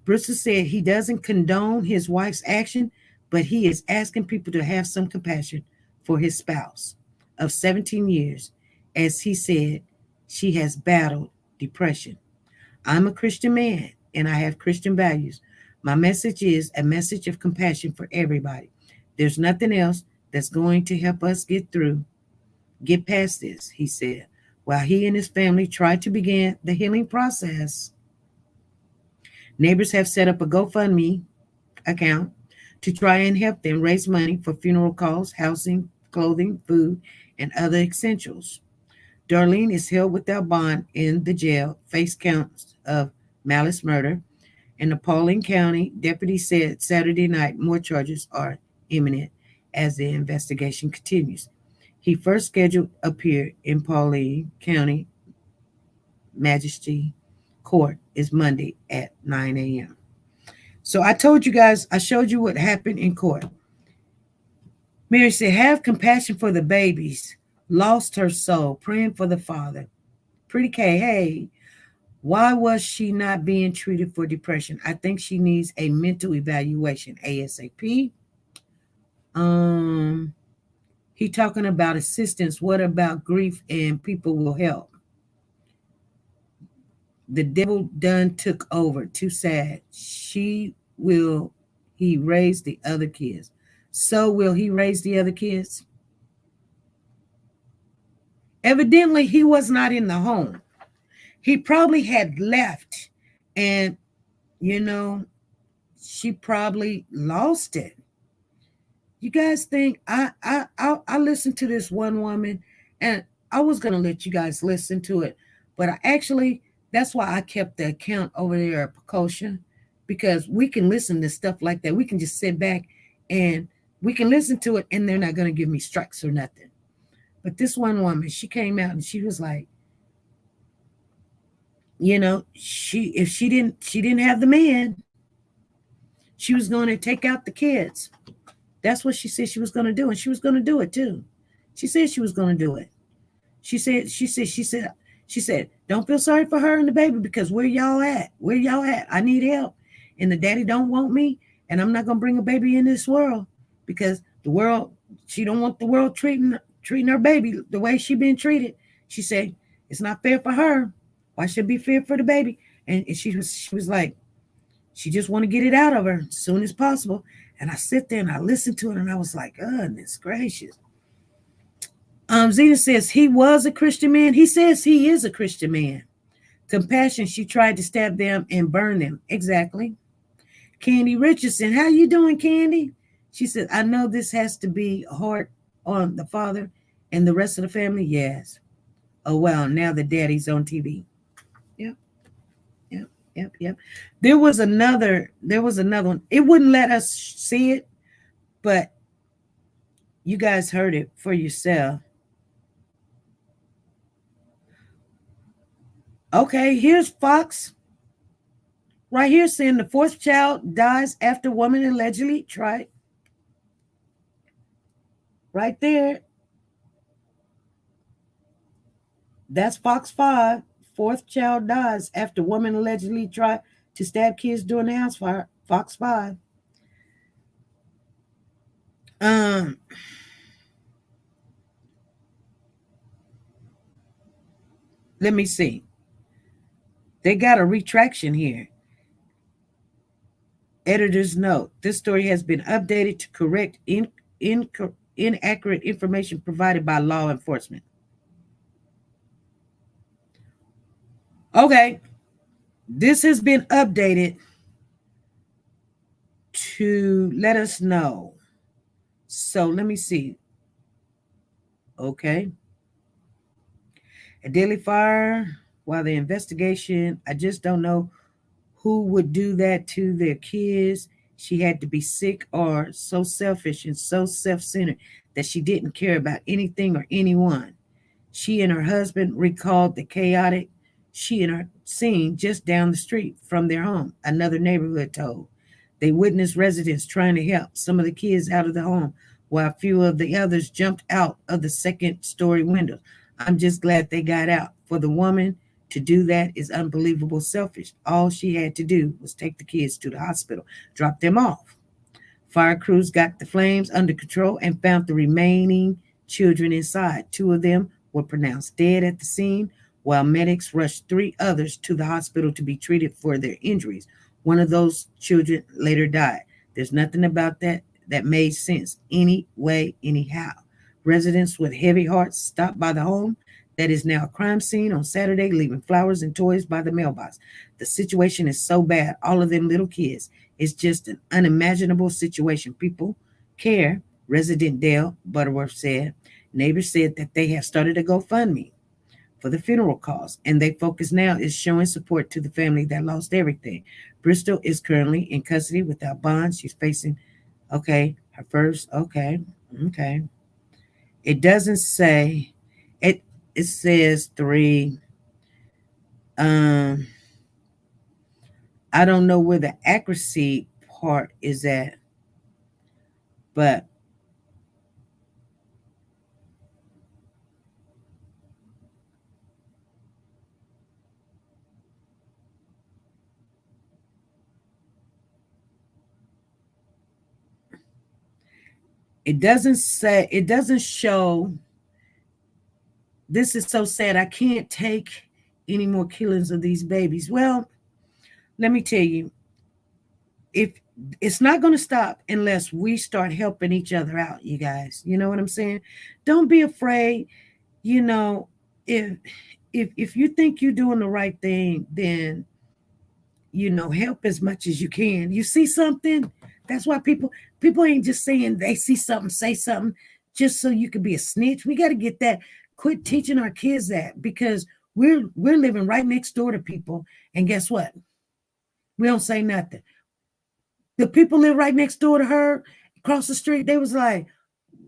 Bristol said he doesn't condone his wife's action, but he is asking people to have some compassion for his spouse of 17 years. As he said, she has battled depression. I'm a Christian man and I have Christian values. My message is a message of compassion for everybody. There's nothing else that's going to help us get past this, he said, while he and his family tried to begin the healing process. Neighbors have set up a GoFundMe account to try and help them raise money for funeral costs, housing, clothing, food, and other essentials. Darlene is held without bond in the jail, face counts of malice murder, and the Paulding County deputy said Saturday night more charges are imminent as the investigation continues. He first scheduled to appear in Paulding County Magistrate Court is Monday at 9 a.m. So I told you guys, I showed you what happened in court. Mary said, have compassion for the babies. Lost her soul, praying for the father. Pretty K, hey, why was she not being treated for depression? I think she needs a mental evaluation ASAP. He talking about assistance. What about grief and people will help? The devil done took over. Too sad. He raise the other kids. So will he raise the other kids? Evidently, he was not in the home. He probably had left and, she probably lost it. You guys think I listened to this one woman and I was going to let you guys listen to it, but that's why I kept the account over there at Petition, because we can listen to stuff like that. We can just sit back and we can listen to it and they're not going to give me strikes or nothing. But this one woman, she came out and she was like, if she didn't have the man, she was going to take out the kids. That's what she said she was going to do, and she was going to do it too. She said she was going to do it. She said, don't feel sorry for her and the baby, because where y'all at? Where y'all at? I need help, and the daddy don't want me, and I'm not going to bring a baby in this world because the world. She don't want the world treating her baby the way she been treated. She said it's not fair for her. Why should it be fair for the baby? And she was like, she just want to get it out of her as soon as possible. And I sit there and I listened to it and I was like, goodness gracious. Zena says he was a Christian man. He says he is a Christian man. Compassion, she tried to stab them and burn them. Exactly. Candy Richardson, how you doing, Candy? She said, I know this has to be hard on the father and the rest of the family. Yes. Oh, wow. Now the daddy's on TV. Yep. Yep. There was another one. It wouldn't let us see it, but you guys heard it for yourself. Okay, here's Fox. Right here saying the fourth child dies after woman allegedly tried. Right there. That's Fox 5. Fourth child dies after woman allegedly tried to stab kids during the house fire. Fox 5. Let me see. They got a retraction here. Editor's note. This story has been updated to correct inaccurate information provided by law enforcement. Okay. This has been updated to let us know. So let me see. Okay. A deadly fire while the investigation. I just don't know who would do that to their kids. She had to be sick or so selfish and so self-centered that she didn't care about anything or anyone. She and her husband recalled the chaotic scene just down the street from their home, another neighborhood told. They witnessed residents trying to help some of the kids out of the home while a few of the others jumped out of the second-story windows. I'm just glad they got out. For the woman to do that is unbelievable selfish. All she had to do was take the kids to the hospital, drop them off. Fire crews got the flames under control and found the remaining children inside. 2 of them were pronounced dead at the scene, while medics rushed 3 others to the hospital to be treated for their injuries. One of those children later died. There's nothing about that made sense any way, anyhow. Residents with heavy hearts stopped by the home that is now a crime scene on Saturday, leaving flowers and toys by the mailbox. The situation is so bad, all of them little kids. It's just an unimaginable situation. People care, resident Dale Butterworth said. Neighbors said that they have started a GoFundMe for the funeral costs, and their focus now is showing support to the family that lost everything. Bristol is currently in custody without bond. She's facing, her first, It doesn't say, it says 3. I don't know where the accuracy part is at, but it doesn't show. This is so sad. I can't take any more killings of these babies. Well, let me tell you, if it's not going to stop unless we start helping each other out, you guys. You know what I'm saying? Don't be afraid. You know, if you think you're doing the right thing, then, you know, help as much as you can. You see something? That's why people ain't just saying they see something, say something just so you can be a snitch. We got to get that. Quit teaching our kids that, because we're living right next door to people, and guess what? We don't say nothing. The people live right next door to her, across the street. They was like,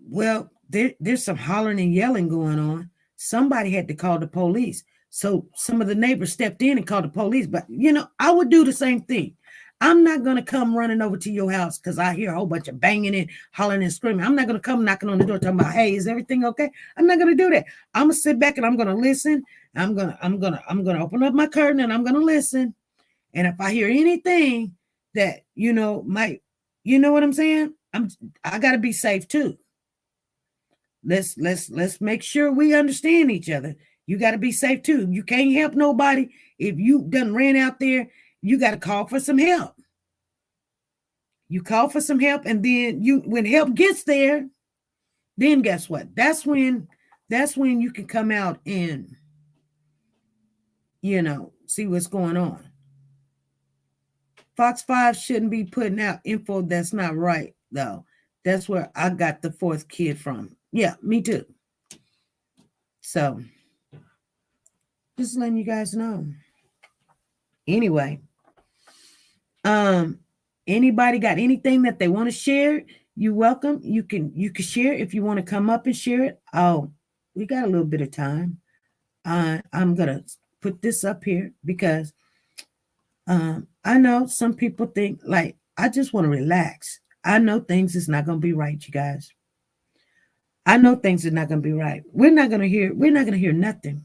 well, there's some hollering and yelling going on. Somebody had to call the police. So some of the neighbors stepped in and called the police. But, you know, I would do the same thing. I'm not going to come running over to your house because I hear a whole bunch of banging and hollering and screaming. I'm not going to come knocking on the door talking about, hey, is everything okay? I'm not going to do that. I'm going to sit back and I'm going to listen. I'm going to open up my curtain and I'm going to listen. And if I hear anything that, you know, might, you know what I'm saying? I got to be safe too. Let's make sure we understand each other. You got to be safe too. You can't help nobody. If you done ran out there, you got to call for some help. You call for some help, and then when help gets there, then guess what? That's when you can come out and, you know, see what's going on. Fox 5 shouldn't be putting out info that's not right, though. That's where I got the 4th kid from. Yeah, me too. So, just letting you guys know. Anyway, Anybody got anything that they want to share? You're welcome. You can share if you want to come up and share it. Oh, we got a little bit of time. I'm gonna put this up here because I know some people think like I just want to relax. I know things is not gonna be right, you guys. I know things are not gonna be right. We're not gonna hear nothing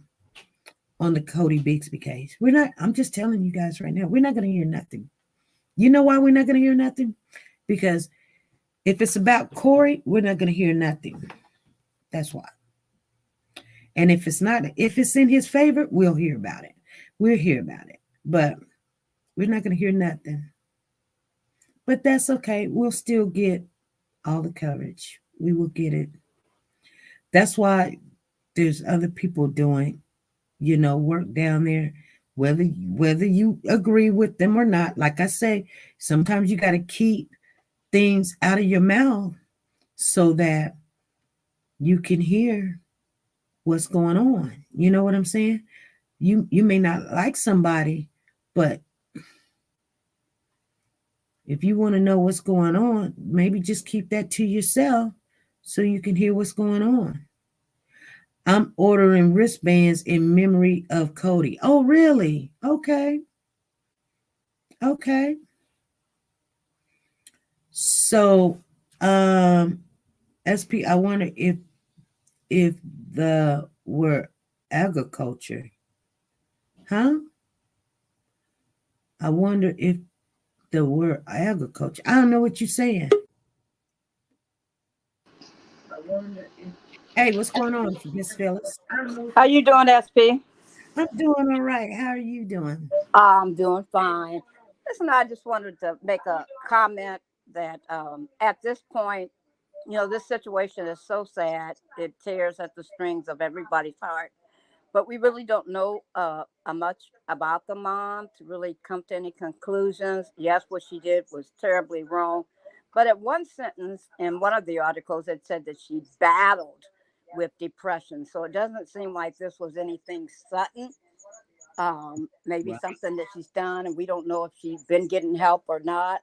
on the Cody Bixby case. We're not. I'm just telling you guys right now. We're not gonna hear nothing. You know why we're not gonna hear nothing? Because if it's about Corey, we're not gonna hear nothing. That's why. And if it's not, if it's in his favor, we'll hear about it. We'll hear about it. But we're not gonna hear nothing. But that's okay. We'll still get all the coverage. We will get it. That's why there's other people doing, work down there, whether you agree with them or not. Like I say, sometimes you got to keep things out of your mouth so that you can hear what's going on. You know what I'm saying? You may not like somebody, but if you want to know what's going on, maybe just keep that to yourself so you can hear what's going on. I'm ordering wristbands in memory of Cody. Oh, really? Okay. So, SP, I wonder if the word agriculture, huh? I wonder if the word agriculture. I don't know what you're saying. I wonder if. Hey, what's going on, Miss Phyllis? How you doing, SP? I'm doing all right. How are you doing? I'm doing fine. Listen, I just wanted to make a comment that at this point, this situation is so sad. It tears at the strings of everybody's heart. But we really don't know much about the mom to really come to any conclusions. Yes, what she did was terribly wrong. But at one sentence in one of the articles, it said that she battled with depression. So it doesn't seem like this was anything sudden. Maybe Right. something that she's done, and we don't know if she's been getting help or not.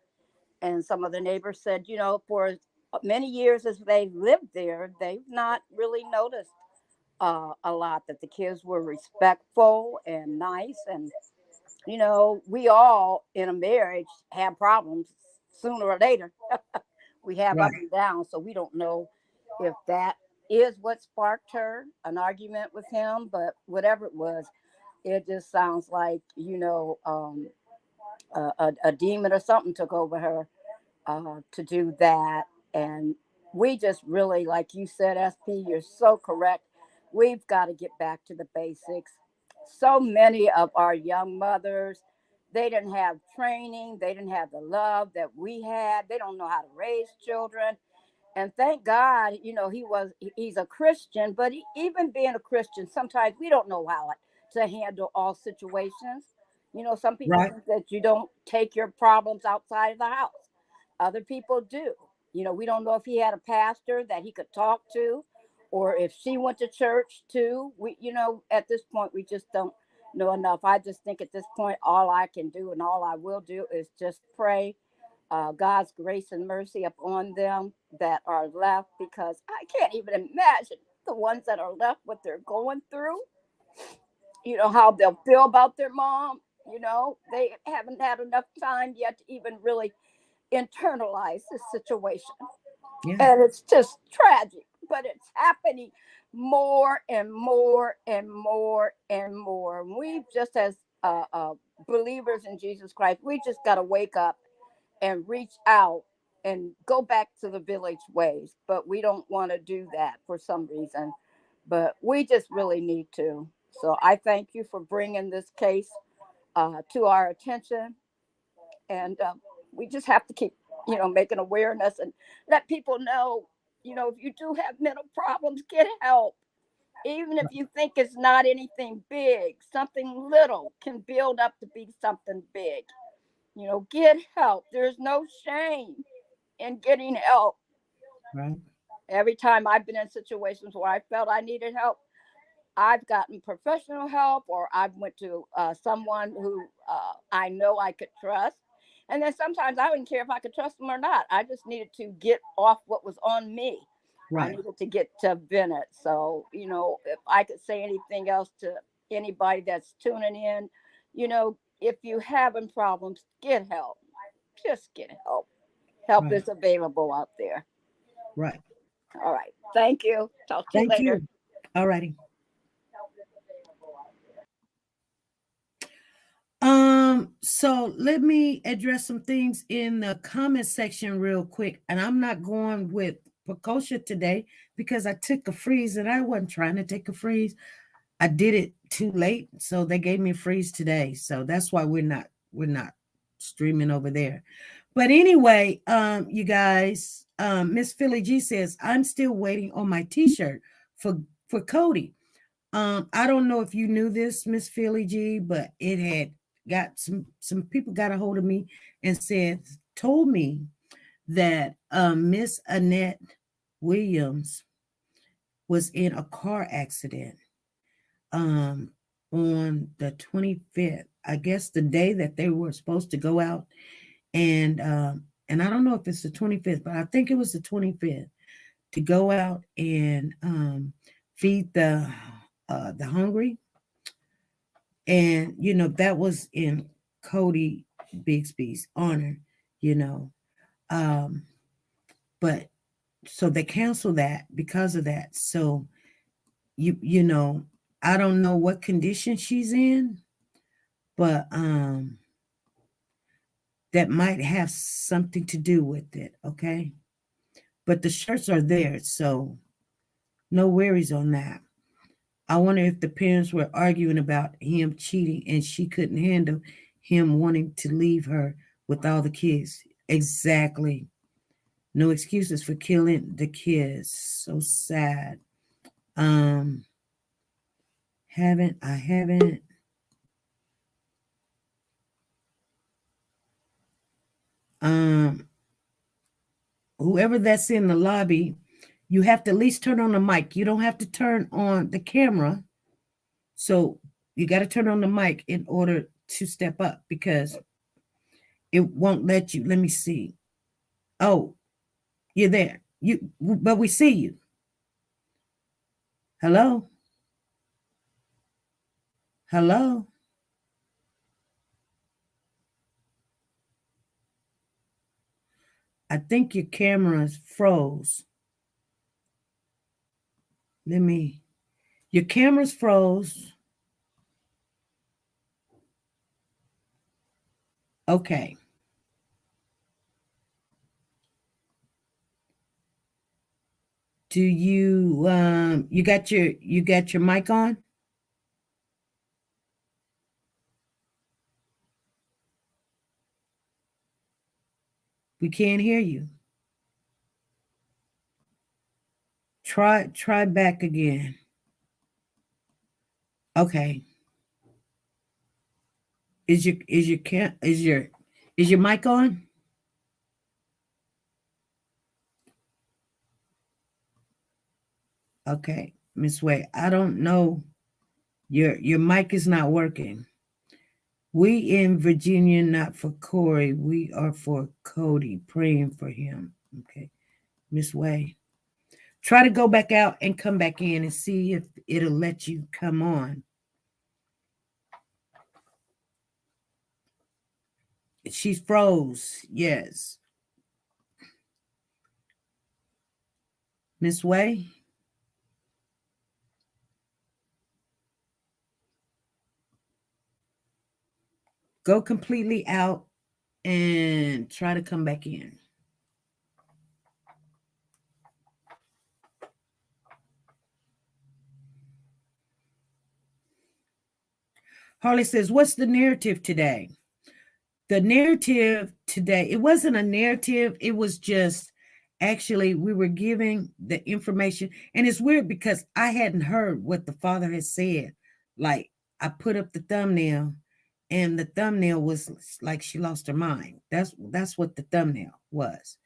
And some of the neighbors said, for many years as they've lived there, they've not really noticed a lot, that the kids were respectful and nice. And, we all in a marriage have problems sooner or later. We have Right. up and down. So we don't know if that is what sparked her, an argument with him. But whatever it was, it just sounds like, a demon or something took over her to do that. And we just really, like you said, SP, you're so correct. We've got to get back to the basics. So many of our young mothers, they didn't have training, they didn't have the love that we had, they don't know how to raise children. And thank God, he's a Christian, but even being a Christian, sometimes we don't know how to handle all situations. Some people Right. think that you don't take your problems outside of the house. Other people do. We don't know if he had a pastor that he could talk to, or if she went to church too. At this point, we just don't know enough. I just think at this point, all I can do and all I will do is just pray God's grace and mercy upon them that are left, because I can't even imagine the ones that are left, what they're going through, how they'll feel about their mom. They haven't had enough time yet to even really internalize this situation. Yeah. And it's just tragic, but it's happening more and more and more and more. We just, as believers in Jesus Christ, we just got to wake up and reach out and go back to the village ways. But we don't want to do that for some reason. But we just really need to. So I thank you for bringing this case to our attention. And we just have to keep, making awareness and let people know, if you do have mental problems, get help. Even if you think it's not anything big, something little can build up to be something big. Get help. There's no shame in getting help. Right. Every time I've been in situations where I felt I needed help, I've gotten professional help, or I've went to someone who I know I could trust. And then sometimes I wouldn't care if I could trust them or not. I just needed to get off what was on me. I needed to get to Bennett. So, you know, if I could say anything else to anybody that's tuning in, you know, if you're having problems, get help. Just get help. Help is available out there. Right. All right. Thank you. Talk to you Thank later. you. All righty. So let me address some things in the comment section real quick. And I'm not going with Precosha today because I took a freeze and I wasn't trying to take a freeze. I did it too late. So they gave me a freeze today. So that's why we're not streaming over there. But anyway, you guys, Miss Philly G says, I'm still waiting on my t-shirt for Cody. I don't know if you knew this, Miss Philly G, but it had got some people got a hold of me and told me that Miss Annette Williams was in a car accident on the 25th. I guess the day that they were supposed to go out and I don't know if it's the 25th, but I think it was the 25th to go out and feed the hungry. And, you know, that was in Cody Bixby's honor, you know. But so they canceled that because of that. So, you know, I don't know what condition she's in, but that might have something to do with it, okay? But the shirts are there, so no worries on that. I wonder if the parents were arguing about him cheating and she couldn't handle him wanting to leave her with all the kids. Exactly. No excuses for killing the kids. So sad. I haven't. Whoever that's in the lobby, you have to at least turn on the mic. You don't have to turn on the camera. So you got to turn on the mic in order to step up because it won't let you. Let me see. Oh, you're there. But we see you. Hello? Hello? I think your camera's froze. Your camera's froze. Okay. Do you you got your mic on? We can't hear you. Try back again. Okay. Is your mic on? Okay, Miss Way, I don't know. Your mic is not working. We in Virginia, not for Corey. We are for Cody, praying for him. Okay, Miss Way. Try to go back out and come back in and see if it'll let you come on. She's froze. Yes. Miss Way? Go completely out and try to come back in. Harley says, what's the narrative today? The narrative today, it wasn't a narrative. It was just, actually, we were giving the information. And it's weird because I hadn't heard what the father had said. Like, I put up the thumbnail and the thumbnail was like she lost her mind. That's what the thumbnail was.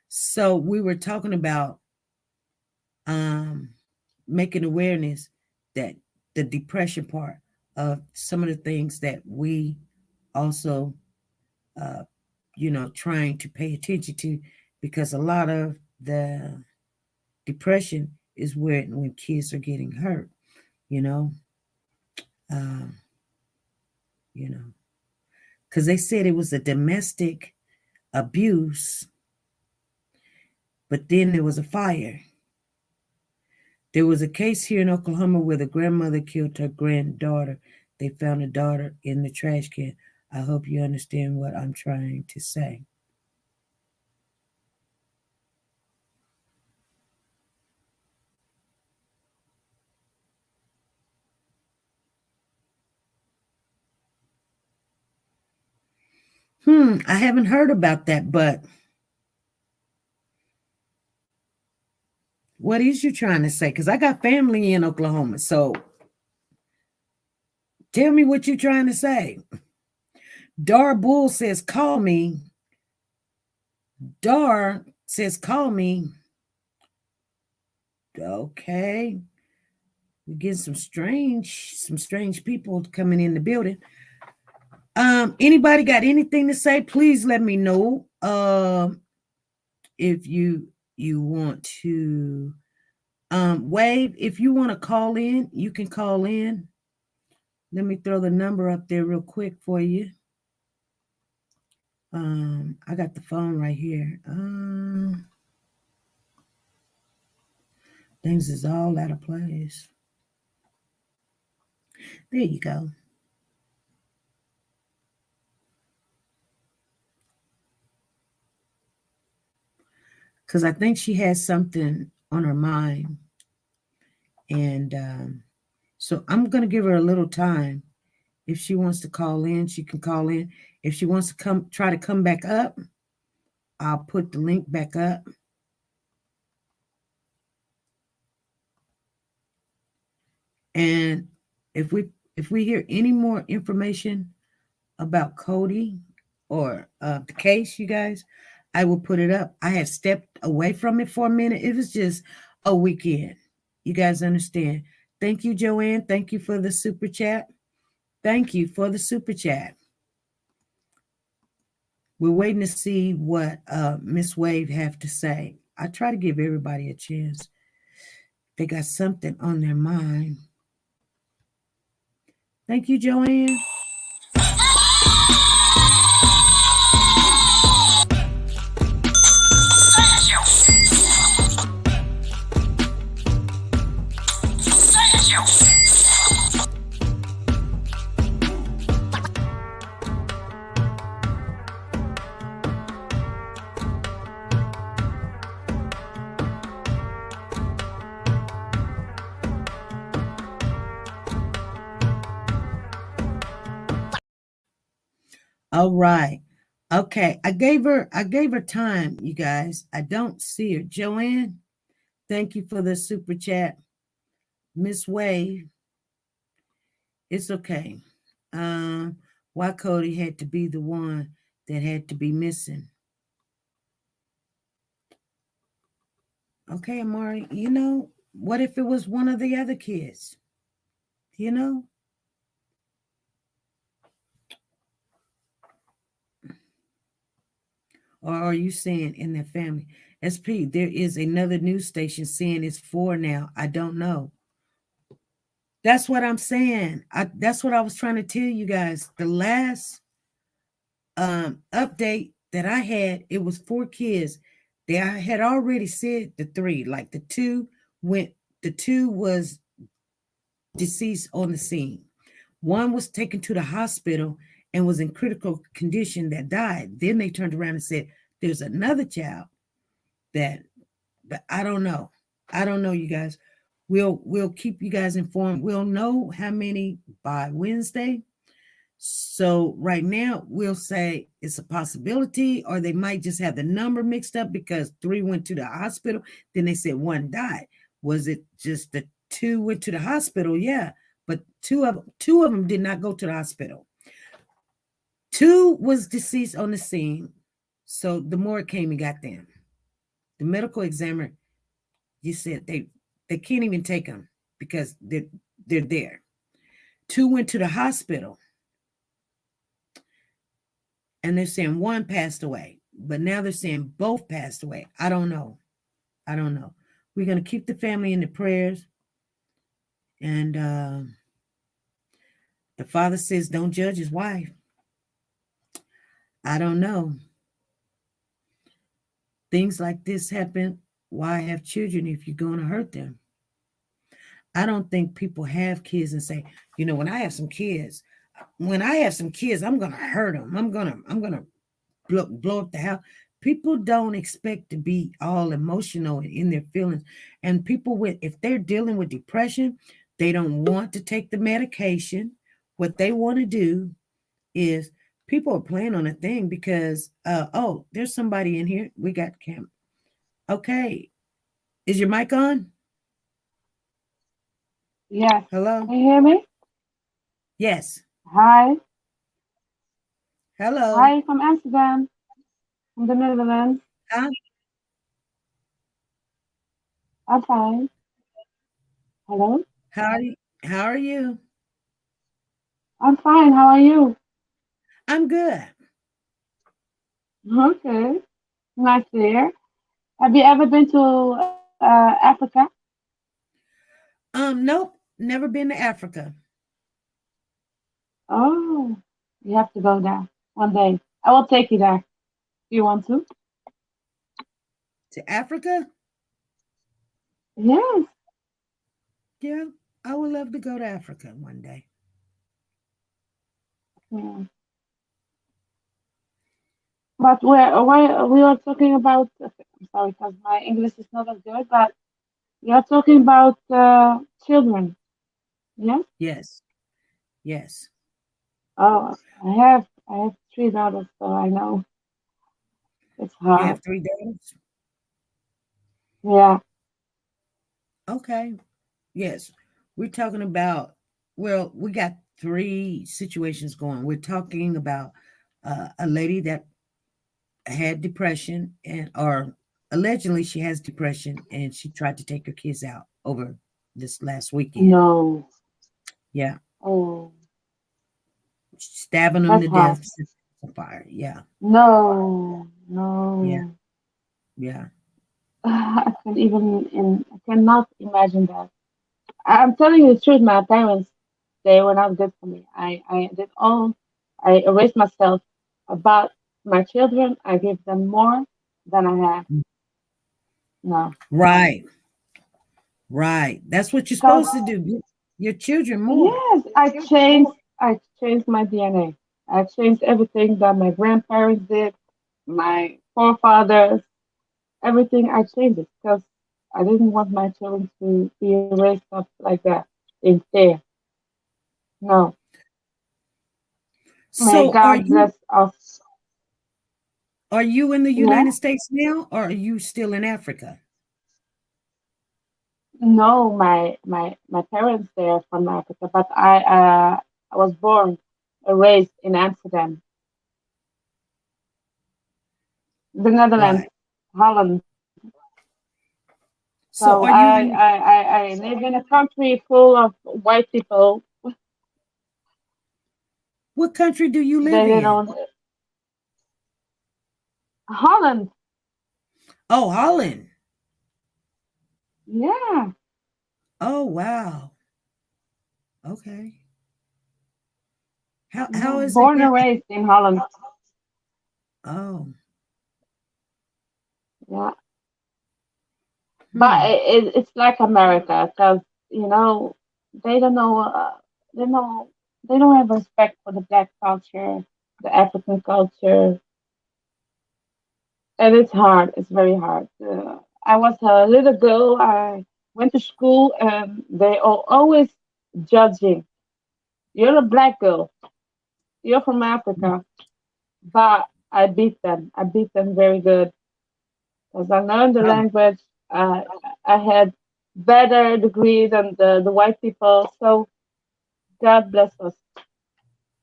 So we were talking about making awareness that the depression part of some of the things that we also trying to pay attention to, because a lot of the depression is when kids are getting hurt, because they said it was a domestic abuse, but then there was a fire. There was a case here in Oklahoma where the grandmother killed her granddaughter. They found a daughter in the trash can. I hope you understand what I'm trying to say. I haven't heard about that, but what is you trying to say? Because I got family in Oklahoma, so tell me what you're trying to say. Dar Bull says, call me. Dar says, call me. Okay. We get some strange people coming in the building. Anybody got anything to say? Please let me know. If you want to Wave, if you want to call in, you can call in. Let me throw the number up there real quick for you. I got the phone right here. Things is all out of place. There you go. Because I think she has something on her mind. And so I'm going to give her a little time. If she wants to call in, she can call in. If she wants to try to come back up, I'll put the link back up. And if we hear any more information about Cody or the case, you guys, I will put it up. I have stepped away from it for a minute. It was just a weekend. You guys understand. Thank you, Joanne. Thank you for the super chat. Thank you for the super chat. We're waiting to see what Miss Wave have to say. I try to give everybody a chance. They got something on their mind. Thank you, Joanne. All right. Okay. I gave her time, you guys. I don't see her. Joanne, thank you for the super chat. Miss Wave, it's okay. Why Cody had to be the one that had to be missing. Okay, Amari, what if it was one of the other kids? Or are you saying in their family? SP, there is another news station saying it's 4 now. I don't know. That's what I'm saying. That's what I was trying to tell you guys. The last update that I had, it was 4 kids. I had already said the 3. Like the 2 was deceased on the scene. 1 was taken to the hospital and was in critical condition that died. Then they turned around and said, there's another child but I don't know. I don't know, you guys. We'll keep you guys informed. We'll know how many by Wednesday. So right now we'll say it's a possibility, or they might just have the number mixed up because 3 went to the hospital. Then they said 1 died. Was it just the 2 went to the hospital? Yeah, but two of them did not go to the hospital. 2 was deceased on the scene. So the morgue came and got them. The medical examiner, you said they can't even take them because they're there. 2 went to the hospital. and they're saying one passed away, but now they're saying both passed away. I don't know. We're going to keep the family in the prayers. And the father says, don't judge his wife. I don't know. Things like this happen. Why have children if you're going to hurt them? I don't think people have kids and say, when I have some kids, I'm going to hurt them. I'm going to blow up the house. People don't expect to be all emotional in their feelings. And people if they're dealing with depression, they don't want to take the medication. What they want to do is, people are playing on a thing because, there's somebody in here. We got Cam. Okay. Is your mic on? Yes. Hello? Can you hear me? Yes. Hi. Hello. Hi, from Amsterdam, from the Netherlands. Huh? I'm fine. Hello? How are you? I'm fine. How are you? I'm good. Okay. Nice to hear. Have you ever been to Africa? Nope. Never been to Africa. Oh, you have to go there one day. I will take you there. Do you want to? To Africa? Yes. Yeah. I would love to go to Africa one day. Yeah. But we are talking about, I'm sorry, because my English is not as good, but we are talking about children. Yes? Yes. Yes. Oh, I have 3 daughters, so I know it's You hard. have 3 daughters? Yeah. Okay. Yes. We're talking about, we got 3 situations going. We're talking about a lady that had depression or allegedly she has depression, and she tried to take her kids out over this last weekend. No. Yeah. Oh, Stabbing them that's to hard. death, set on fire. Yeah. No, Yeah. no. Yeah. I cannot imagine that. I'm telling you the truth, my parents, they were not good for me. I erased myself about my children. I give them more than I have. No. Right. Right. That's what you're Because supposed to do. Give your children more. yes, I changed my DNA. I changed everything that my grandparents did, my forefathers, everything. I changed it because I didn't want my children to be raised up like that in fear. No. May So God bless us. are you in the Yeah. United States now, or are you still in Africa? No, my parents they're from Africa, but I was born and raised in Amsterdam, the Netherlands, Right. Holland. So So are you in I live in a country full of white people. what country do you live They in? don't. Holland. Oh, Holland. Yeah. Oh, wow. Okay. How Yeah. is it Born that and raised in Holland. oh, Yeah. But hmm. it's like America because you know they don't know they know they don't have respect for the black culture, the African culture, and it's hard. It's very hard. I was a little girl. I went to school, and they are always judging. You're a black girl. You're from Africa, but I beat them. I beat them very good because I learned the Oh, language. Uh, I had better degree than the white people. So God bless us.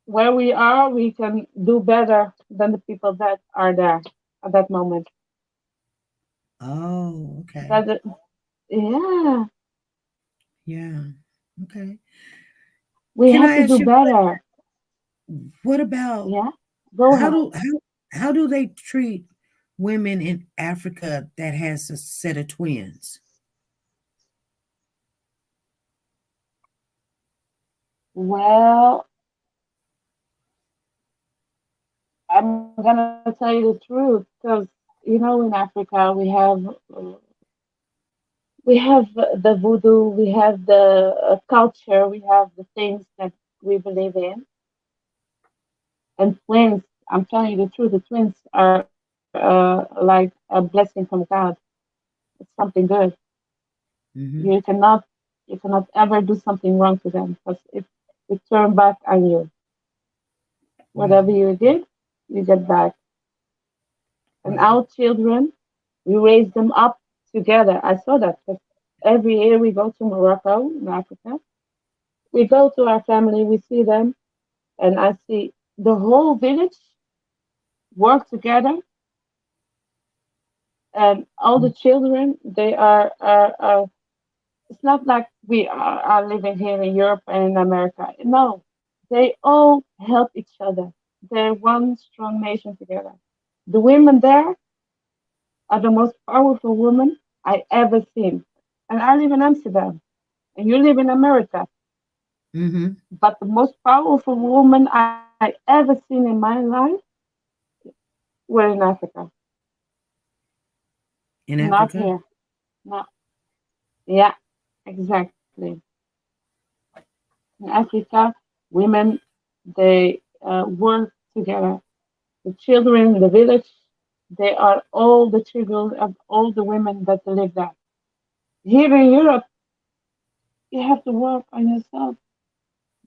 Where we are, we can do better than the people that are there at that moment. oh, okay. That, yeah, Yeah. Okay. we Can have I to ask do you better. what about Yeah. Go how ahead. how do they treat women in Africa that has a set of twins? Well, I'm gonna tell you the truth because in Africa we have the voodoo, we have the culture, we have the things that we believe in, and twins. I'm telling you the truth. The twins are like a blessing from God. It's something good. Mm-hmm. You cannot ever do something wrong to them because if they turn back on you, whatever Right. you did, you get back. And Right. our children, we raise them up together. I saw that 'cause every year we go to Morocco in Africa. We go to our family, we see them, and I see the whole village work together, and all the children, they are it's not like we are living here in Europe and in America. No, they all help each other. They're one strong nation together. The women there are the most powerful women I ever seen. And I live in Amsterdam, and you live in America. Mm-hmm. But the most powerful woman I ever seen in my life were in Africa, In not Africa? here. No, yeah, exactly. In Africa, women they work together. The children in the village, they are all the children of all the women that live there. Here in Europe, you have to work on yourself,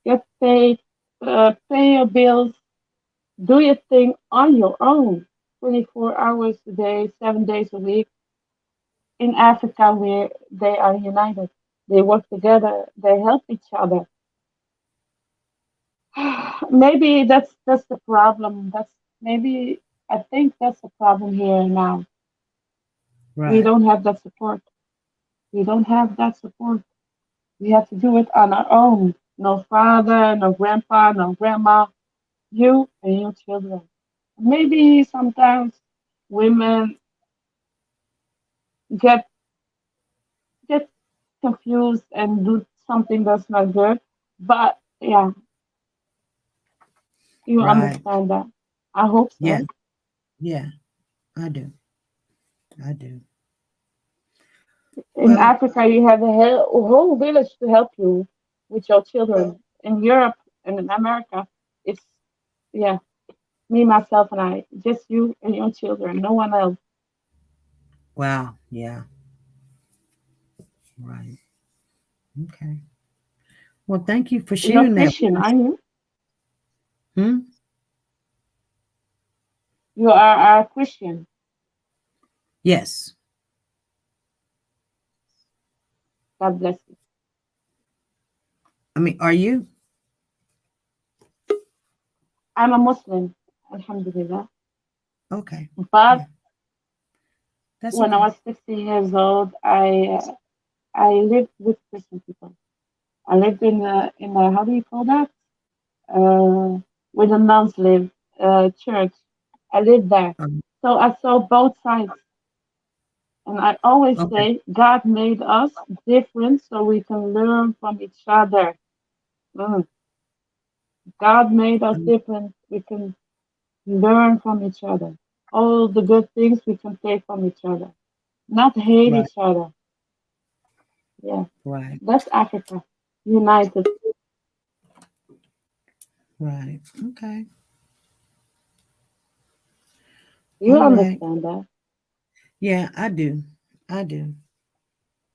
get paid, pay your bills, do your thing on your own, 24 hours a day, 7 days a week. In Africa, where they are united, they work together, they help each other. Maybe that's the problem. I think that's the problem here now. We Right. don't have that support. We don't have that support. We have to do it on our own. No father, no grandpa, no grandma. You and your children. Maybe sometimes women get get confused and do something that's not good. But yeah, you Right. understand that. I hope Yeah. so. Yeah. I do. I do. In Well, Africa, you have a whole village to help you with your children. In Europe and in America, it's yeah, me, myself, and I, just you and your children, no one else. wow. Yeah. Right. Okay. Well, thank you for You're sharing that Christian, with us. are you? Hmm? You are a Christian. Yes. God bless you. I mean, are you? I'm a Muslim, Alhamdulillah. Okay. But Yeah. That's when I okay. was 16 years old, I lived with Christian people. I lived in a how do you call that? Where the nuns live, church. I lived there, Um, so I saw both sides. And I always okay. say God made us different so we can learn from each other. Mm. God made us Um, different. We can learn from each other. All the good things we can take from each other, not hate right. each other. Yeah, Right. that's Africa, united. Right. Okay. You All right. understand that? Yeah, I do. I do.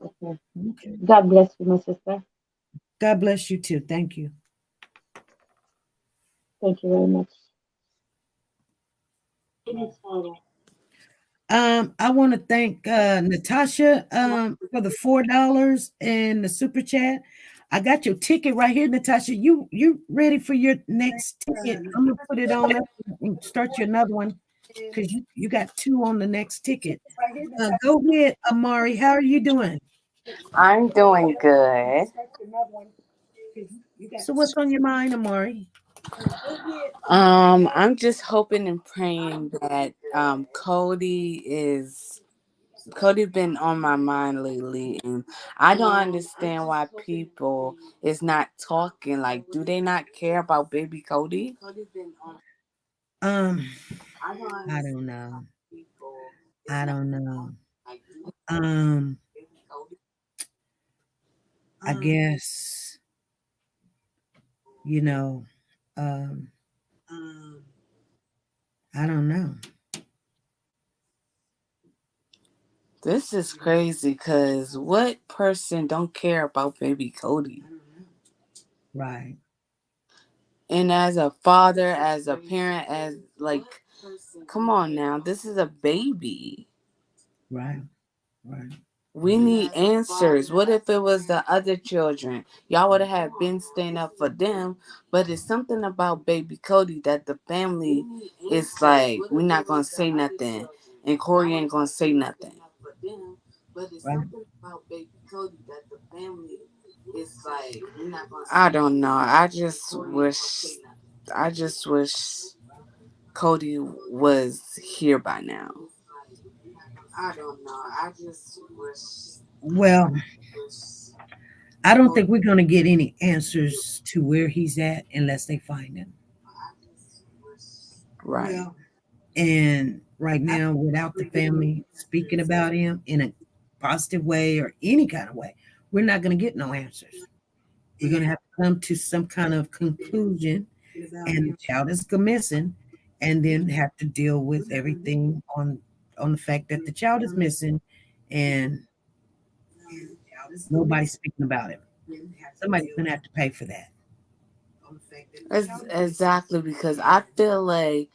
Okay. Okay. God bless you, my sister. God bless you too. Thank you. Thank you very much. I want to thank Natasha for the $4 and the super chat. I got your ticket right here, Natasha. You ready for your next ticket? I'm gonna put it on up and start you another one because you got two on the next ticket. Go ahead, Amari. How are you doing? I'm doing good. So what's on your mind, Amari? I'm just hoping and praying that Cody's been on my mind lately, and I don't understand why people is not talking. Like, do they not care about baby Cody? Um, I don't know. I don't know. Um, I guess, you know, um, I don't know. This is crazy because what person don't care about baby Cody? Right, And as a father, as a parent, as like, come on now, this is a baby. right, right. We need answers. What if it was the other children? Y'all would have been staying up for them. But it's something about baby Cody that the family is like, we're not going to say nothing. And Corey ain't going to say nothing. Right. I don't know. I just wish Cody was here by now. Well, I don't think we're going to get any answers to where he's at unless they find him. Right. And right now, without the family speaking about him in a positive way or any kind of way, we're not going to get no answers. We're going to have to come to some kind of conclusion, and the child is missing, and then have to deal with everything on the fact that the child is missing, and nobody's speaking about it. Somebody's going to have to pay for that. Exactly, because I feel like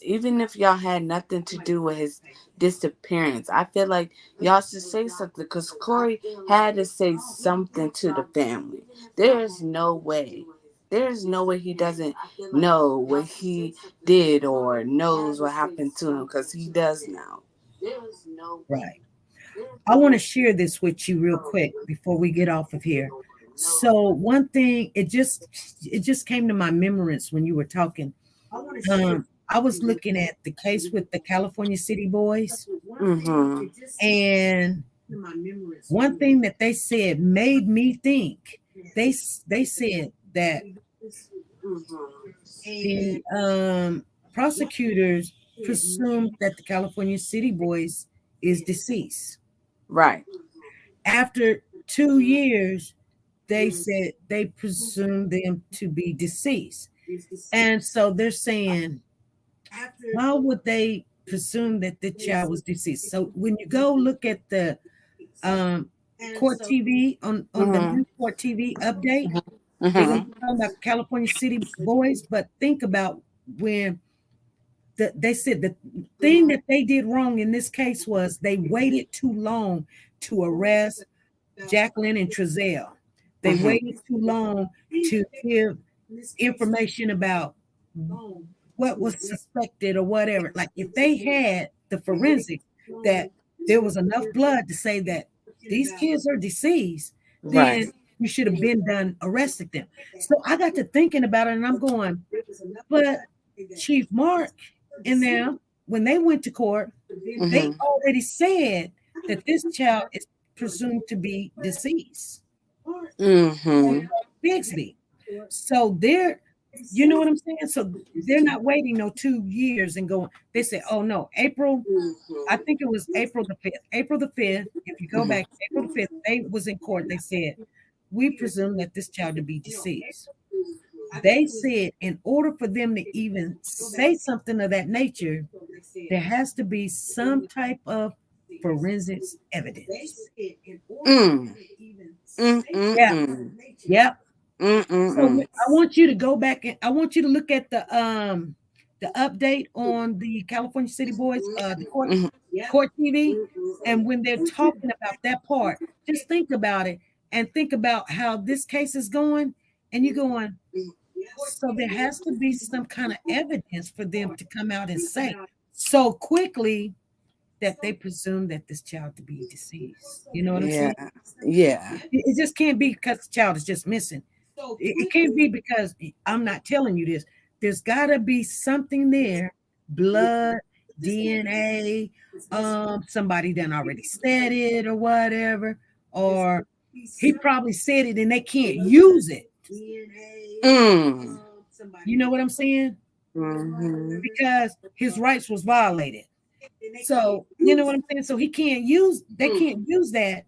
even if y'all had nothing to do with his disappearance, I feel like y'all should say something because Corey had to say something to the family. There's no way. There's no way he doesn't know what he did or knows what happened to him because he does now. Right. I want to share this with you real quick before we get off of here. So one thing, it just came to my remembrance when you were talking. I was looking at the case with the California City boys, Mm-hmm. and one thing that they said made me think. They said that the prosecutors presumed that the California City boys is deceased. Right. After 2 years, they said they presumed them to be deceased. And so they're saying, how would they presume that the child was deceased? So when you go look at the court TV on the Mm-hmm. new court TV update, they're going to Mm-hmm. be talking about California City boys, but think about when they said the thing that they did wrong in this case was they waited too long to arrest Jacqueline and Trezell. They Mm-hmm. waited too long to give information about what was suspected or whatever. Like if they had the forensics that there was enough blood to say that these kids are deceased, Right. then you should have been done arresting them. So I got to thinking about it and I'm going, but Chief Mark and them, when they went to court, they Mm-hmm. already said that this child is presumed to be deceased. Mm-hmm. Bixby. So they're, you know what I'm saying? So they're not waiting no 2 years and going, they said, oh no, April, I think it was April the 5th. April the 5th, if you go back, April the 5th, they was in court. They said, we presume that this child to be deceased. They said in order for them to even say something of that nature, there has to be some type of forensics evidence. Mm. Yeah. Mm-mm-mm. Yep. So Mm-mm-mm. I want you to go back and I want you to look at the update on the California City Boys, the court TV, and when they're talking about that part, just think about it and think about how this case is going, and you're going. So there has to be some kind of evidence for them to come out and say so quickly that they presume that this child to be deceased. You know what I'm Yeah. saying? Yeah. It just can't be because the child is just missing. It can't be because I'm not telling you this. There's got to be something there, blood, DNA, somebody done already said it or whatever, or he probably said it and they can't use it. Mm. You know what I'm saying? Mm-hmm. Because his rights was violated. So you know what I'm saying? So they can't use that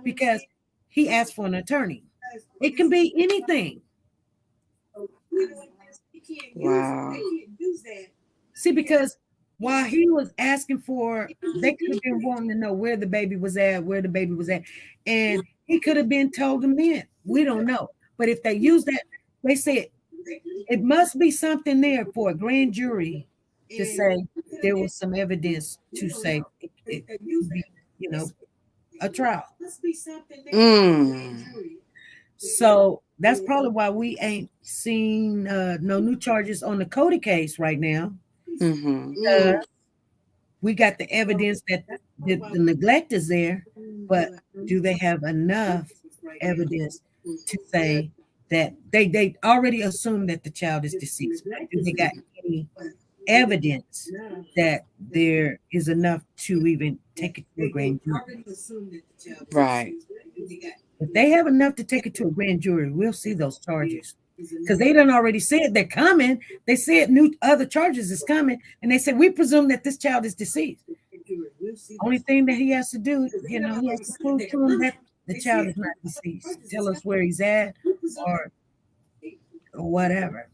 because he asked for an attorney. It can be anything. Wow. See, because while he was asking for, they could have been wanting to know where the baby was at, and he could have been told them then. We don't know. But if they use that, they said it must be something there for a grand jury to say there was some evidence to say it could be, a trial. Mm. So that's probably why we ain't seen no new charges on the Cody case right now. Mm-hmm. We got the evidence that the neglect is there, but do they have enough evidence to say that they already assume that the child is deceased? But do they got any evidence that there is enough to even take it to a grand jury? Right. If they have enough to take it to a grand jury, we'll see those charges. Because they done already said they're coming. They said new other charges is coming, and they said we presume that this child is deceased. Only thing that he has to do, he has to prove to him that the child is not deceased. Tell us where he's at, or whatever.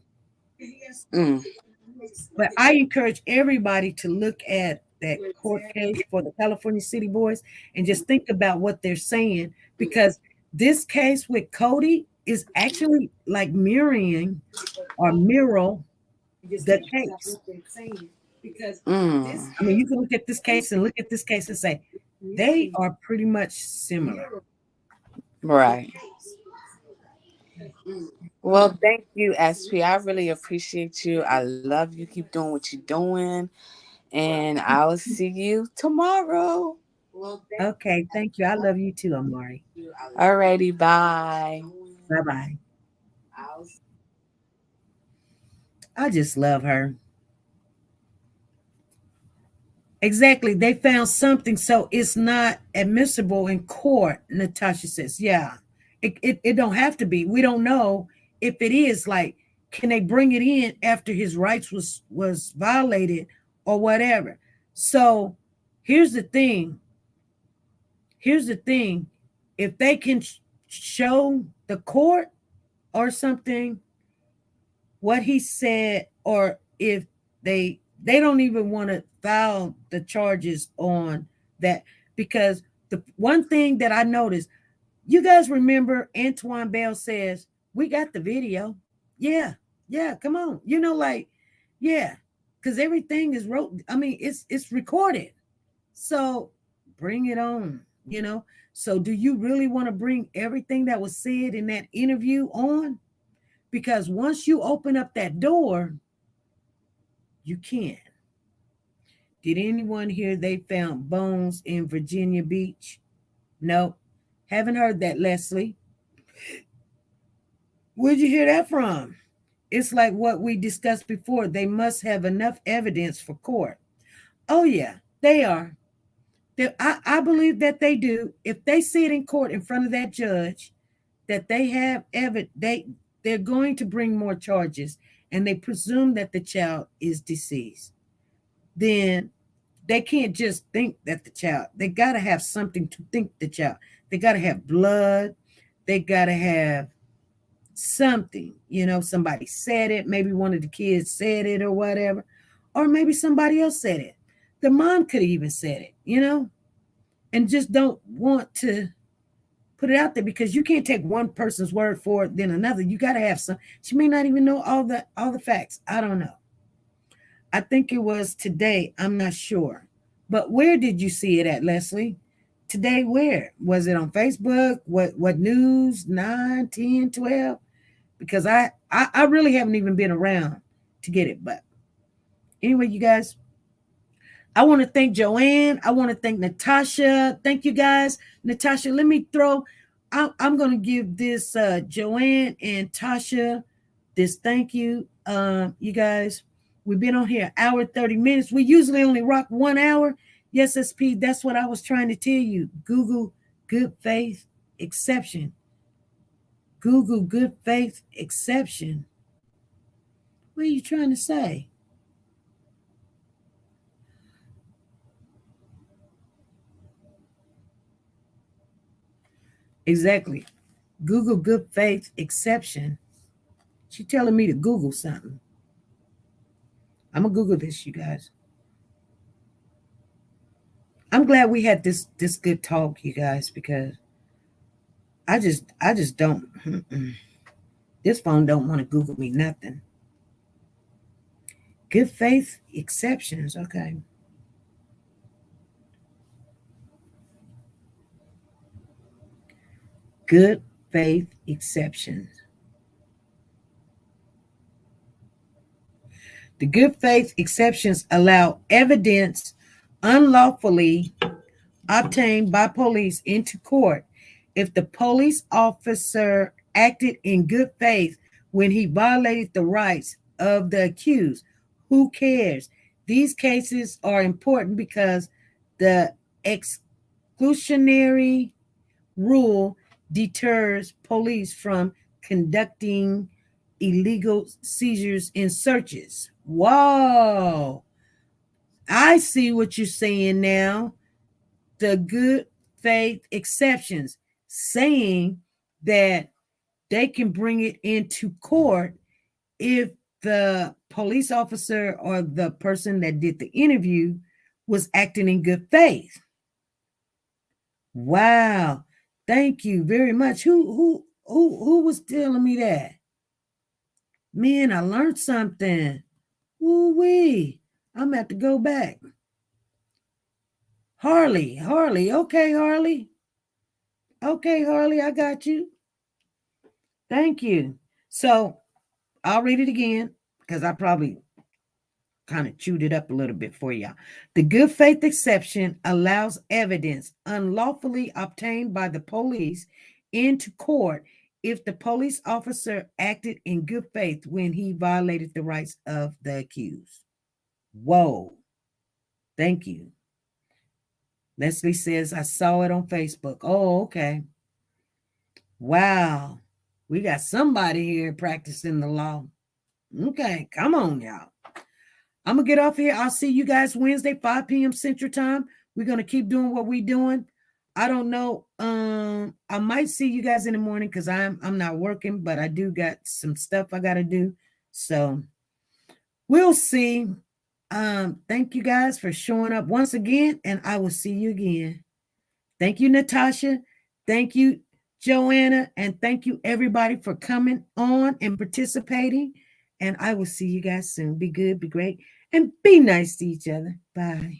Mm. But I encourage everybody to look at that court case for the California City Boys and just think about what they're saying, because this case with Cody is actually like mirroring or mirror the case. Mm. I mean, you can look at this case and look at this case and say they are pretty much similar. Right. Well, thank you, SP. I really appreciate you. I love you. Keep doing what you're doing. And I'll see you tomorrow. Okay, thank you. I love you too, Amari. Alrighty, bye. Bye-bye. I just love her. Exactly. They found something, so it's not admissible in court, Natasha says. Yeah. It don't have to be. We don't know if it is. Like, can they bring it in after his rights was violated or whatever? So here's the thing. If they can show the court or something what he said, or if they don't even want to file the charges on that, because the one thing that I noticed, you guys remember Antoine Bell says, we got the video. Yeah, come on. Yeah, because everything is wrote. I mean, it's recorded. So bring it on, So do you really want to bring everything that was said in that interview on? Because once you open up that door, you can't. Did anyone hear they found bones in Virginia Beach? No. Haven't heard that, Leslie. Where'd you hear that from? It's like what we discussed before. They must have enough evidence for court. Oh, yeah, they are. I believe that they do. If they see it in court in front of that judge, that they have they're going to bring more charges, and they presume that the child is deceased. Then they can't just think that the child, they got to have something to think the child. They got to have blood. They got to have something, somebody said it. Maybe one of the kids said it or whatever, or maybe somebody else said it. The mom could have even said it, and just don't want to put it out there, because you can't take one person's word for it, then another. You got to have some. She may not even know all the facts. I don't know. I think it was today. I'm not sure. But where did you see it at, Leslie? Today, where? Was it on Facebook? What news? 9, 10, 12? Because I really haven't even been around to get it. But anyway, you guys, I want to thank Joanne. I want to thank Natasha. Thank you, guys. Natasha, let me throw I'm going to give this Joanne and Tasha this thank you. You guys, we've been on here an hour 30 minutes. We usually only rock 1 hour. Yes, SP, that's what I was trying to tell you. Google good faith exception. Google good faith exception. What are you trying to say? Exactly. Google good faith exception. She's telling me to Google something. I'm going to Google this, you guys. I'm glad we had this good talk, you guys, because I just don't. This phone don't want to Google me nothing. Good faith exceptions. Okay. Good faith exceptions. The good faith exceptions allow evidence unlawfully obtained by police into court if the police officer acted in good faith when he violated the rights of the accused. Who cares? These cases are important because the exclusionary rule deters police from conducting illegal seizures and searches. Whoa. I see what you're saying now. The good faith exceptions, saying that they can bring it into court if the police officer or the person that did the interview was acting in good faith. Wow. Thank you very much. Who was telling me that? Man, I learned something. Woo-wee. I'm going to have to go back. Harley. Okay, Harley. Okay, Harley, I got you. Thank you. So I'll read it again because I probably kind of chewed it up a little bit for y'all. The good faith exception allows evidence unlawfully obtained by the police into court if the police officer acted in good faith when he violated the rights of the accused. Whoa. Thank you. Leslie says, I saw it on Facebook. Oh, okay. Wow. We got somebody here practicing the law. Okay, come on, y'all. I'm going to get off here. I'll see you guys Wednesday, 5 p.m. Central Time. We're going to keep doing what we're doing. I don't know. I might see you guys in the morning because I'm not working, but I do got some stuff I got to do. So we'll see. Thank you guys for showing up once again, and I will see you again. Thank you, Natasha. Thank you, Joanna, and thank you everybody for coming on and participating. And I will see you guys soon. Be good, be great, and be nice to each other. Bye.